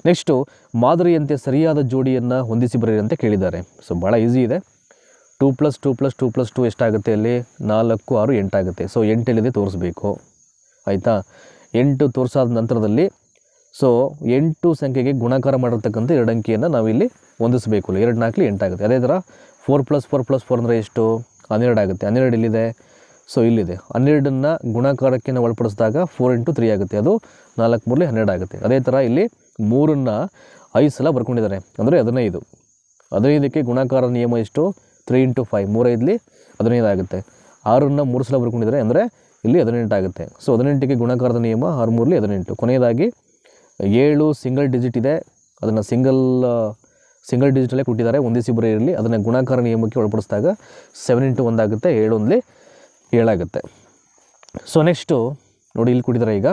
ನೆಕ್ಸ್ಟು ಮಾದರಿಯಂತೆ ಸರಿಯಾದ ಜೋಡಿಯನ್ನು ಹೊಂದಿಸಿ ಬರೀರಿ ಅಂತ ಕೇಳಿದ್ದಾರೆ. ಸೊ ಭಾಳ ಈಸಿ ಇದೆ. 2 + 2 + 2 + 2 ಎಷ್ಟಾಗುತ್ತೆ ಅಲ್ಲಿ 4 6 8 ಆಗುತ್ತೆ. ಸೊ 8 ಎಲ್ಲಿದೆ ತೋರಿಸ್ಬೇಕು. ಆಯಿತಾ, 8 ತೋರಿಸಾದ ನಂತರದಲ್ಲಿ ಸೊ 8 ಸಂಖ್ಯೆಗೆ ಗುಣಾಕಾರ ಮಾಡಿರ್ತಕ್ಕಂಥ 2 ಅಂಕಿಯನ್ನು ನಾವಿಲ್ಲಿ ಹೊಂದಿಸಬೇಕು. 2 4 8 ಆಗುತ್ತೆ. ಅದೇ ಥರ 4 + 4 + 4 ಅಂದರೆ ಎಷ್ಟು 12 ಆಗುತ್ತೆ. 12 ಎಲ್ಲಿದೆ, ಸೊ ಇಲ್ಲಿದೆ. 12ನ್ನು ಗುಣಾಕಾರಕ್ಕೆ ನಾವು ಒಳಪಡಿಸಿದಾಗ 4 × 3 ಆಗುತ್ತೆ. ಅದು 4 3 12 ಆಗುತ್ತೆ. ಅದೇ ಥರ ಇಲ್ಲಿ 3ನ್ನು 5 ಸಲ ಬರ್ಕೊಂಡಿದ್ದಾರೆ ಅಂದರೆ 15. 15ಕ್ಕೆ ಗುಣಾಕಾರ ನಿಯಮ ಎಷ್ಟು 3 × 5 3 5 15 ಆಗುತ್ತೆ. 6ನ್ನು 3 ಸಲ ಬರ್ಕೊಂಡಿದ್ದಾರೆ ಅಂದರೆ ಇಲ್ಲಿ 18 ಆಗುತ್ತೆ. ಸೊ 18ಕ್ಕೆ ಗುಣಾಕಾರದ ನಿಯಮ 6 3 18. ಕೊನೆಯದಾಗಿ 7 ಸಿಂಗಲ್ ಡಿಜಿಟ್ ಇದೆ, ಅದನ್ನು ಸಿಂಗಲ್ ಡಿಜಿಟಲ್ಲೇ ಕೊಟ್ಟಿದ್ದಾರೆ, ಹೊಂದಿಸಿ ಬರೆಯಿರಲಿ. ಅದನ್ನು ಗುಣಾಕಾರ ನಿಯಮಕ್ಕೆ ಒಳಪಡಿಸಿದಾಗ 7 × 1 ಆಗುತ್ತೆ, 7 1 7 ಆಗುತ್ತೆ. ಸೊ ನೆಕ್ಸ್ಟು ನೋಡಿ ಇಲ್ಲಿ ಕೊಟ್ಟಿದ್ದಾರೆ ಈಗ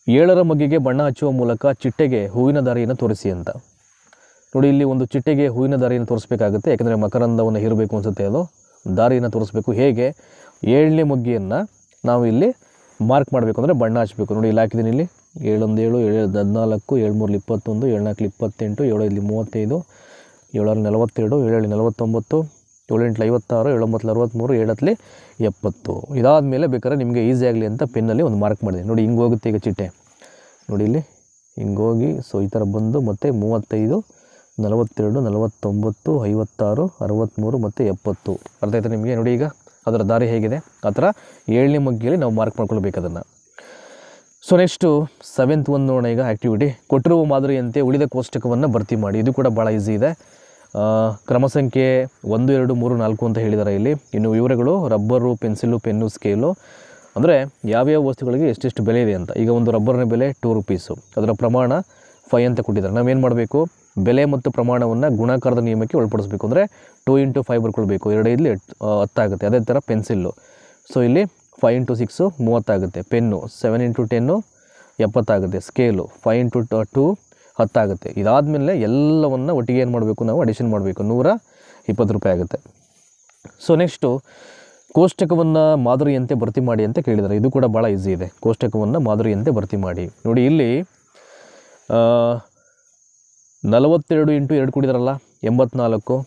7ರ ಮಗ್ಗಿಗೆ ಬಣ್ಣ ಹಚ್ಚುವ ಮೂಲಕ ಚಿಟ್ಟೆಗೆ ಹೂವಿನ ದಾರಿಯನ್ನು ತೋರಿಸಿ ಅಂತ. ನೋಡಿ ಇಲ್ಲಿ ಒಂದು ಚಿಟ್ಟೆಗೆ ಹೂವಿನ ದಾರಿಯನ್ನು ತೋರಿಸಬೇಕಾಗುತ್ತೆ, ಯಾಕೆಂದರೆ ಮಕರಂದವನ್ನು ಹೀರಬೇಕು ಅನಿಸುತ್ತೆ. ಅದು ದಾರಿಯನ್ನು ತೋರಿಸ್ಬೇಕು. ಹೇಗೆ 7ನೇ ಮಗ್ಗಿಯನ್ನು ನಾವು ಇಲ್ಲಿ ಮಾರ್ಕ್ ಮಾಡಬೇಕು ಅಂದರೆ ಬಣ್ಣ ಹಚ್ಚಬೇಕು. ನೋಡಿ ಇಲ್ಲಿ ಹಾಕಿದ್ದೀನಿ, ಇಲ್ಲಿ 7 1 7 7 14 7 3 21 7 4 28 7 5 35 7 6 42 7 7 49 7 8 56 7 9 63 7 70. ಇದಾದ ಮೇಲೆ ಬೇಕಾದ್ರೆ ನಿಮಗೆ ಈಸಿ ಆಗಲಿ ಅಂತ ಪೆನ್ನಲ್ಲಿ ಒಂದು ಮಾರ್ಕ್ ಮಾಡಿದೆ. ನೋಡಿ ಹಿಂಗೆ ಹೋಗುತ್ತೆ ಈಗ ಚಿಟ್ಟೆ. ನೋಡಿ ಇಲ್ಲಿ ಹಿಂಗೆ ಹೋಗಿ ಸೊ ಈ ಥರ ಬಂದು ಮತ್ತು 35 42 49 56 63 ಮತ್ತು 70. ಅರ್ಥ ಆಯ್ತಾ ನಿಮಗೆ? ನೋಡಿ ಈಗ ಅದರ ದಾರಿ ಹೇಗಿದೆ ಆ ಥರ 7ನೇ ಮಗ್ಗಿಯಲ್ಲಿ ನಾವು ಮಾರ್ಕ್ ಮಾಡ್ಕೊಳ್ಬೇಕು ಅದನ್ನು. ಸೊ ನೆಕ್ಸ್ಟು 7th ಒಂದು ನೋಡೋಣ ಈಗ ಆ್ಯಕ್ಟಿವಿಟಿ. ಕೊಟ್ಟಿರುವ ಮಾದರಿಯಂತೆ ಉಳಿದ ಕೋಷ್ಟಕವನ್ನು ಭರ್ತಿ ಮಾಡಿ. ಇದು ಕೂಡ ಭಾಳ ಈಸಿ ಇದೆ. ಕ್ರಮ ಸಂಖ್ಯೆ 1 2 3 4 ಅಂತ ಹೇಳಿದ್ದಾರೆ ಇಲ್ಲಿ. ಇನ್ನು ವಿವರಗಳು ರಬ್ಬರು, ಪೆನ್ಸಿಲು, ಪೆನ್ನು, ಸ್ಕೇಲು, ಅಂದರೆ ಯಾವ್ಯಾವ ವಸ್ತುಗಳಿಗೆ ಎಷ್ಟೆಷ್ಟು ಬೆಲೆ ಇದೆ ಅಂತ. ಈಗ ಒಂದು ರಬ್ಬರ್ನ ಬೆಲೆ 2 ರೂಪೀಸು, ಅದರ ಪ್ರಮಾಣ 5 ಅಂತ ಕೊಟ್ಟಿದ್ದಾರೆ. ನಾವೇನು ಮಾಡಬೇಕು, ಬೆಲೆ ಮತ್ತು ಪ್ರಮಾಣವನ್ನು ಗುಣಾಕಾರದ ನಿಯಮಕ್ಕೆ ಒಳಪಡಿಸಬೇಕು. ಅಂದರೆ 2 × 5 ಬರ್ಕೊಳ್ಬೇಕು. 2 5 10 ಆಗುತ್ತೆ. ಅದೇ ಥರ ಪೆನ್ಸಿಲ್ಲು, ಸೊ ಇಲ್ಲಿ 5 × 6 30 ಆಗುತ್ತೆ. ಪೆನ್ನು 7 × 10 70 ಆಗುತ್ತೆ. ಸ್ಕೇಲು 5 × 2 10 ಆಗುತ್ತೆ. ಇದಾದಮೇಲೆ ಎಲ್ಲವನ್ನು ಒಟ್ಟಿಗೆ ಏನು ಮಾಡಬೇಕು, ನಾವು ಅಡಿಷನ್ ಮಾಡಬೇಕು. 120 ರೂಪಾಯಿ ಆಗುತ್ತೆ. ಸೊ ನೆಕ್ಸ್ಟು ಕೋಷ್ಟಕವನ್ನು ಮಾದರಿಯಂತೆ ಭರ್ತಿ ಮಾಡಿ ಅಂತ ಕೇಳಿದ್ದಾರೆ. ಇದು ಕೂಡ ಭಾಳ ಈಸಿ ಇದೆ. ಕೋಷ್ಟಕವನ್ನು ಮಾದರಿಯಂತೆ ಭರ್ತಿ ಮಾಡಿ. ನೋಡಿ ಇಲ್ಲಿ 42 × 2 ಕೊಡಿದಾರಲ್ಲ 84.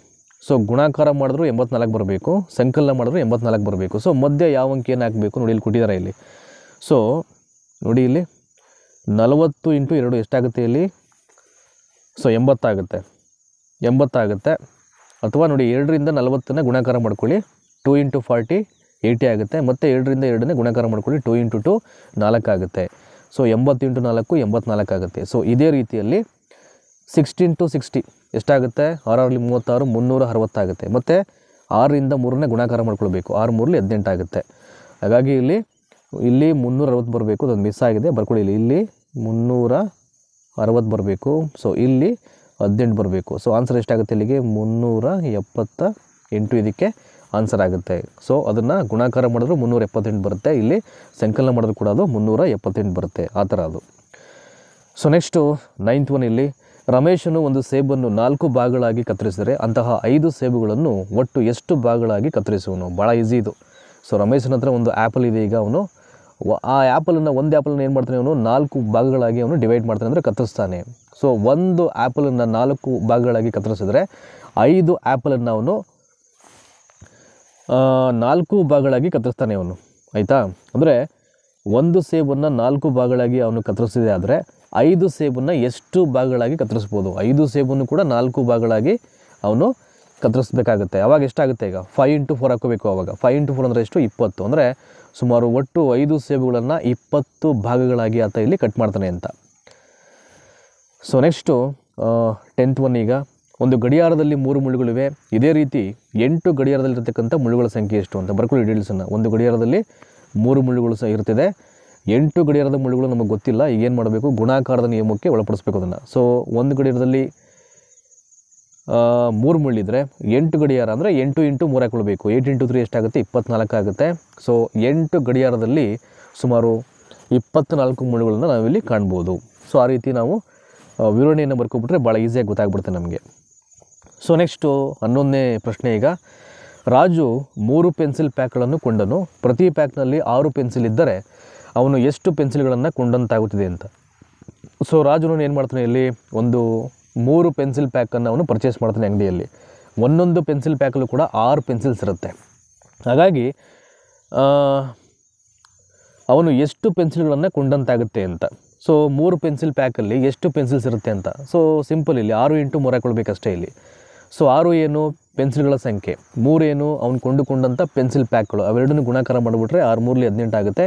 ಸೊ ಗುಣಾಕಾರ ಮಾಡಿದ್ರು 84 ಬರಬೇಕು, ಸಂಕಲನ ಮಾಡಿದ್ರು 84 ಬರಬೇಕು. ಸೊ ಮಧ್ಯ ಯಾವ ಅಂಕಿಯನ್ನು ಹಾಕಬೇಕು ನೋಡಿ ಇಲ್ಲಿ ಕೊಟ್ಟಿದ್ದಾರೆ ಇಲ್ಲಿ. ಸೊ ನೋಡಿ ಇಲ್ಲಿ 40 × 2 ಎಷ್ಟಾಗುತ್ತೆ ಇಲ್ಲಿ, ಸೊ 80 ಆಗುತ್ತೆ. 80 ಆಗುತ್ತೆ. ಅಥವಾ ನೋಡಿ 2 ರಿಂದ 40ನ್ನು ಗುಣಾಕಾರ ಮಾಡ್ಕೊಳ್ಳಿ, 2 × 40 80 ಆಗುತ್ತೆ. ಮತ್ತು 2 ರಿಂದ 2ನೇ ಗುಣಾಕಾರ ಮಾಡ್ಕೊಳ್ಳಿ, 2 × 2 4 ಆಗುತ್ತೆ. ಸೊ 80 × 4 84 ಆಗುತ್ತೆ. ಸೊ ಇದೇ ರೀತಿಯಲ್ಲಿ 16 × 60 ಎಷ್ಟಾಗುತ್ತೆ, 6 6 36 360 ಆಗುತ್ತೆ. ಮತ್ತು 6 ರಿಂದ 3ನೇ ಗುಣಾಕಾರ ಮಾಡ್ಕೊಳ್ಬೇಕು, 6 3 18 ಆಗುತ್ತೆ. ಹಾಗಾಗಿ ಇಲ್ಲಿ 360 ಬರಬೇಕು, ಅದೊಂದು ಮಿಸ್ ಆಗಿದೆ, ಬರ್ಕೊಳ್ಳಿ. ಇಲ್ಲಿ 360 ಬರಬೇಕು. ಸೊ ಇಲ್ಲಿ 18 ಬರಬೇಕು. ಸೊ ಆನ್ಸರ್ ಎಷ್ಟಾಗುತ್ತೆ ಇಲ್ಲಿಗೆ 378 ಇದಕ್ಕೆ ಆನ್ಸರ್ ಆಗುತ್ತೆ. ಸೊ ಅದನ್ನು ಗುಣಾಕಾರ ಮಾಡಿದ್ರು 378 ಬರುತ್ತೆ. ಇಲ್ಲಿ ಸಂಕಲನ ಮಾಡಿದ್ರು ಕೂಡ ಅದು 378 ಬರುತ್ತೆ. ಆ ಥರ ಅದು. ಸೊ ನೆಕ್ಸ್ಟು 9th ಒನ್ ಇಲ್ಲಿ ರಮೇಶನು ಒಂದು ಸೇಬನ್ನು 4 ಭಾಗಗಳಾಗಿ ಕತ್ತರಿಸಿದರೆ ಅಂತಹ 5 ಸೇಬುಗಳನ್ನು ಒಟ್ಟು ಎಷ್ಟು ಭಾಗಗಳಾಗಿ ಕತ್ತರಿಸುವನು. ಭಾಳ ಈಸಿ ಇದು. ಸೊ ರಮೇಶನ ಹತ್ರ ಒಂದು ಆ್ಯಪಲ್ ಇದೆ. ಈಗ ಅವನು ಆ ಆ್ಯಪಲನ್ನು ಒಂದು ಆ್ಯಪಲನ್ನು ಏನು ಮಾಡ್ತಾನೆ, ಅವನು 4 ಭಾಗಗಳಾಗಿ ಅವನು ಡಿವೈಡ್ ಮಾಡ್ತಾನೆ, ಅಂದರೆ ಕತ್ತರಿಸ್ತಾನೆ. ಸೊ ಒಂದು ಆ್ಯಪಲನ್ನು 4 ಭಾಗಗಳಾಗಿ ಕತ್ತರಿಸಿದ್ರೆ 5 ಆ್ಯಪಲನ್ನು ಅವನು 4 ಭಾಗಗಳಾಗಿ ಕತ್ತರಿಸ್ತಾನೆ ಅವನು. ಆಯಿತಾ? ಅಂದರೆ ಒಂದು ಸೇಬನ್ನು 4 ಭಾಗಗಳಾಗಿ ಅವನು ಕತ್ತರಿಸಿದೆ ಆದರೆ 5 ಸೇಬನ್ನು ಎಷ್ಟು ಭಾಗಗಳಾಗಿ ಕತ್ತರಿಸ್ಬೋದು. 5 ಸೇಬನ್ನು ಕೂಡ 4 ಭಾಗಗಳಾಗಿ ಅವನು ಕತ್ತರಿಸ್ಬೇಕಾಗುತ್ತೆ. ಆವಾಗ ಎಷ್ಟಾಗುತ್ತೆ, ಈಗ 5 × 4 ಹಾಕೋಬೇಕು. ಆವಾಗ 5 × 4 ಅಂದರೆ ಎಷ್ಟು, 20. ಅಂದರೆ ಸುಮಾರು ಒಟ್ಟು 5 ಸೇಬುಗಳನ್ನು 20 ಭಾಗಗಳಾಗಿ ಆತ ಇಲ್ಲಿ ಕಟ್ ಮಾಡ್ತಾನೆ ಅಂತ. So next 10th one. ಈಗ ಒಂದು ಗಡಿಯಾರದಲ್ಲಿ 3 ಮುಳ್ಳುಗಳಿವೆ. ಇದೇ ರೀತಿ 8 ಗಡಿಯಾರದಲ್ಲಿರ್ತಕ್ಕಂಥ ಮುಳ್ಳುಗಳ ಸಂಖ್ಯೆ ಎಷ್ಟು ಅಂತ ಬರ್ಕೊಳ್ಳಿ ಡೀಟೇಲ್ಸನ್ನು. ಒಂದು ಗಡಿಯಾರದಲ್ಲಿ 3 ಮುಳ್ಳುಗಳು ಸಹ ಇರ್ತಿದೆ. 8 ಗಡಿಯಾರದ ಮುಳ್ಳುಗಳು ನಮಗೆ ಗೊತ್ತಿಲ್ಲ. ಈಗ ಏನು ಮಾಡಬೇಕು, ಗುಣಾಕಾರದ ನಿಯಮಕ್ಕೆ ಒಳಪಡಿಸ್ಬೇಕು ಅದನ್ನು. ಸೊ ಒಂದು ಗಡಿಯಾರದಲ್ಲಿ 3 ಮುಳ್ಳಿದ್ರೆ 8 ಗಡಿಯಾರ ಅಂದರೆ 8 ಇಂಟು 3 ಹಾಕೊಳ್ಬೇಕು. 8 ಇಂಟು 3 ಎಷ್ಟಾಗುತ್ತೆ, 24 ಆಗುತ್ತೆ. ಸೊ 8 ಗಡಿಯಾರದಲ್ಲಿ ಸುಮಾರು 24 ಮುಳ್ಳುಗಳನ್ನು ನಾವಿಲ್ಲಿ ಕಾಣ್ಬೋದು. ಸೊ ಆ ರೀತಿ ನಾವು ವಿವರಣೆಯನ್ನು ಬರ್ಕೊಬಿಟ್ರೆ ಭಾಳ ಈಸಿಯಾಗಿ ಗೊತ್ತಾಗ್ಬಿಡುತ್ತೆ ನಮಗೆ. ಸೊ ನೆಕ್ಸ್ಟು 11ನೇ ಪ್ರಶ್ನೆ. ಈಗ ರಾಜು 3 ಪೆನ್ಸಿಲ್ ಪ್ಯಾಕ್ಗಳನ್ನು ಕೊಂಡನು. ಪ್ರತಿ ಪ್ಯಾಕ್ನಲ್ಲಿ 6 ಪೆನ್ಸಿಲ್ ಇದ್ದರೆ ಅವನು ಎಷ್ಟು ಪೆನ್ಸಿಲ್ಗಳನ್ನು ಕೊಂಡಂತಾಗುತ್ತದೆ ಅಂತ. ಸೊ ರಾಜುನು ಏನು ಮಾಡ್ತಾನೆ, ಇಲ್ಲಿ ಒಂದು 3 ಪೆನ್ಸಿಲ್ ಪ್ಯಾಕನ್ನು ಅವನು ಪರ್ಚೇಸ್ ಮಾಡ್ತಾನೆ ಅಂಗಡಿಯಲ್ಲಿ. ಒಂದೊಂದು ಪೆನ್ಸಿಲ್ ಪ್ಯಾಕಲ್ಲೂ ಕೂಡ 6 ಪೆನ್ಸಿಲ್ಸ್ ಇರುತ್ತೆ. ಹಾಗಾಗಿ ಅವನು ಎಷ್ಟು ಪೆನ್ಸಿಲ್ಗಳನ್ನು ಕೊಂಡಂತಾಗುತ್ತೆ ಅಂತ. ಸೊ 3 ಪೆನ್ಸಿಲ್ ಪ್ಯಾಕಲ್ಲಿ ಎಷ್ಟು ಪೆನ್ಸಿಲ್ಸ್ ಇರುತ್ತೆ ಅಂತ. ಸೊ ಸಿಂಪಲ್, ಇಲ್ಲಿ 6 ಇಂಟು 3 ಹಾಕೊಳ್ಬೇಕಷ್ಟೇ ಇಲ್ಲಿ. ಸೊ 6 ಏನು ಪೆನ್ಸಿಲ್ಗಳ ಸಂಖ್ಯೆ, 3 ಏನು ಅವ್ನು ಕೊಂಡುಕೊಂಡಂಥ ಪೆನ್ಸಿಲ್ ಪ್ಯಾಕ್ಗಳು, ಅವೆರಡನ್ನೂ ಗುಣಾಕಾರ ಮಾಡಿಬಿಟ್ರೆ 6 3 18 ಆಗುತ್ತೆ.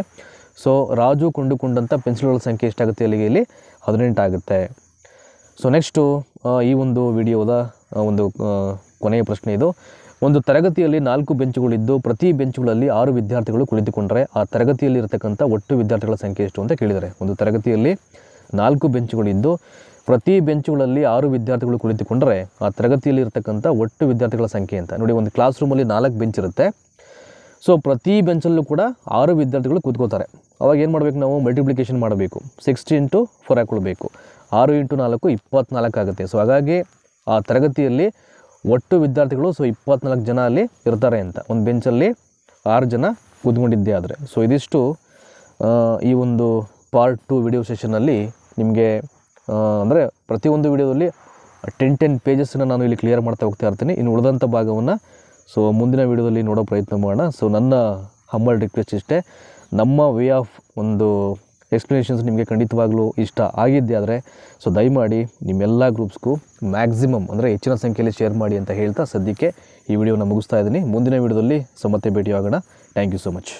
ಸೊ ರಾಜು ಕೊಂಡುಕೊಂಡಂಥ ಪೆನ್ಸಿಲ್ಗಳ ಸಂಖ್ಯೆ ಎಷ್ಟಾಗುತ್ತೆ ಅಲ್ಲಿಗೆ, ಇಲ್ಲಿ 18 ಆಗುತ್ತೆ. ಸೊ ನೆಕ್ಸ್ಟು ಈ ಒಂದು ವಿಡಿಯೋದ ಒಂದು ಕೊನೆಯ ಪ್ರಶ್ನೆ ಇದು. ಒಂದು ತರಗತಿಯಲ್ಲಿ 4 ಬೆಂಚುಗಳಿದ್ದು ಪ್ರತಿ ಬೆಂಚುಗಳಲ್ಲಿ 6 ವಿದ್ಯಾರ್ಥಿಗಳು ಕುಳಿತುಕೊಂಡರೆ ಆ ತರಗತಿಯಲ್ಲಿ ಇರತಕ್ಕಂಥ ಒಟ್ಟು ವಿದ್ಯಾರ್ಥಿಗಳ ಸಂಖ್ಯೆ ಎಷ್ಟು ಅಂತ ಕೇಳಿದ್ದಾರೆ. ಒಂದು ತರಗತಿಯಲ್ಲಿ 4 ಬೆಂಚುಗಳಿದ್ದು ಪ್ರತಿ ಬೆಂಚುಗಳಲ್ಲಿ 6 ವಿದ್ಯಾರ್ಥಿಗಳು ಕುಳಿತುಕೊಂಡರೆ ಆ ತರಗತಿಯಲ್ಲಿ ಇರತಕ್ಕಂಥ ಒಟ್ಟು ವಿದ್ಯಾರ್ಥಿಗಳ ಸಂಖ್ಯೆ ಅಂತ. ನೋಡಿ, ಒಂದು ಕ್ಲಾಸ್ ರೂಮಲ್ಲಿ 4 ಬೆಂಚ್ ಇರುತ್ತೆ. ಸೊ ಪ್ರತಿ ಬೆಂಚಲ್ಲೂ ಕೂಡ 6 ವಿದ್ಯಾರ್ಥಿಗಳು ಕೂತ್ಕೋತಾರೆ. ಅವಾಗ ಏನು ಮಾಡಬೇಕು, ನಾವು ಮಲ್ಟಿಪ್ಲಿಕೇಶನ್ ಮಾಡಬೇಕು. 60 ಇಂಟು 4 ಹಾಕೊಳ್ಬೇಕು. 6 ಇಂಟು 4 24 ಆಗುತ್ತೆ. ಸೊ ಹಾಗಾಗಿ ಆ ತರಗತಿಯಲ್ಲಿ ಒಟ್ಟು ವಿದ್ಯಾರ್ಥಿಗಳು 24 ಜನ ಅಲ್ಲಿ ಇರ್ತಾರೆ ಅಂತ. ಒಂದು ಬೆಂಚಲ್ಲಿ 6 ಜನ ಕೂತ್ಕೊಂಡಿದ್ದೇ ಆದರೆ. ಸೊ ಇದಿಷ್ಟು ಈ ಒಂದು ಪಾರ್ಟ್ 2 ವಿಡಿಯೋ ಸೆಷನ್ನಲ್ಲಿ ನಿಮಗೆ ಅಂದರೆ ಪ್ರತಿಯೊಂದು ವಿಡಿಯೋದಲ್ಲಿ 10 ಪೇಜಸ್ಸನ್ನು ನಾನು ಇಲ್ಲಿ ಕ್ಲಿಯರ್ ಮಾಡ್ತಾ ಹೋಗ್ತಾ ಇರ್ತೀನಿ. ಇನ್ನು ಉಳಿದಂಥ ಭಾಗವನ್ನು ಸೊ ಮುಂದಿನ ವಿಡಿಯೋದಲ್ಲಿ ನೋಡೋ ಪ್ರಯತ್ನ ಮಾಡೋಣ. ಸೊ ನನ್ನ ಹಂಬಲ್ ರಿಕ್ವೆಸ್ಟ್ ಇಷ್ಟೇ, ನಮ್ಮ ವೇ ಆಫ್ ಒಂದು ಎಕ್ಸ್ಪ್ಲನೇಷನ್ಸ್ ನಿಮಗೆ ಖಂಡಿತವಾಗ್ಲೂ ಇಷ್ಟ ಆಗಿದ್ದೆ ಆದರೆ ಸೊ ದಯಮಾಡಿ ನಿಮ್ಮೆಲ್ಲ ಗ್ರೂಪ್ಸ್ಗೂ ಮ್ಯಾಕ್ಸಿಮಮ್ ಅಂದರೆ ಹೆಚ್ಚಿನ ಸಂಖ್ಯೆಯಲ್ಲಿ ಶೇರ್ ಮಾಡಿ ಅಂತ ಹೇಳ್ತಾ ಸದ್ಯಕ್ಕೆ ಈ ವಿಡಿಯೋನ ಮುಗಿಸ್ತಾ ಇದ್ದೀನಿ. ಮುಂದಿನ ವಿಡಿಯೋದಲ್ಲಿ ಮತ್ತೆ ಭೇಟಿಯಾಗೋಣ. Thank you so much.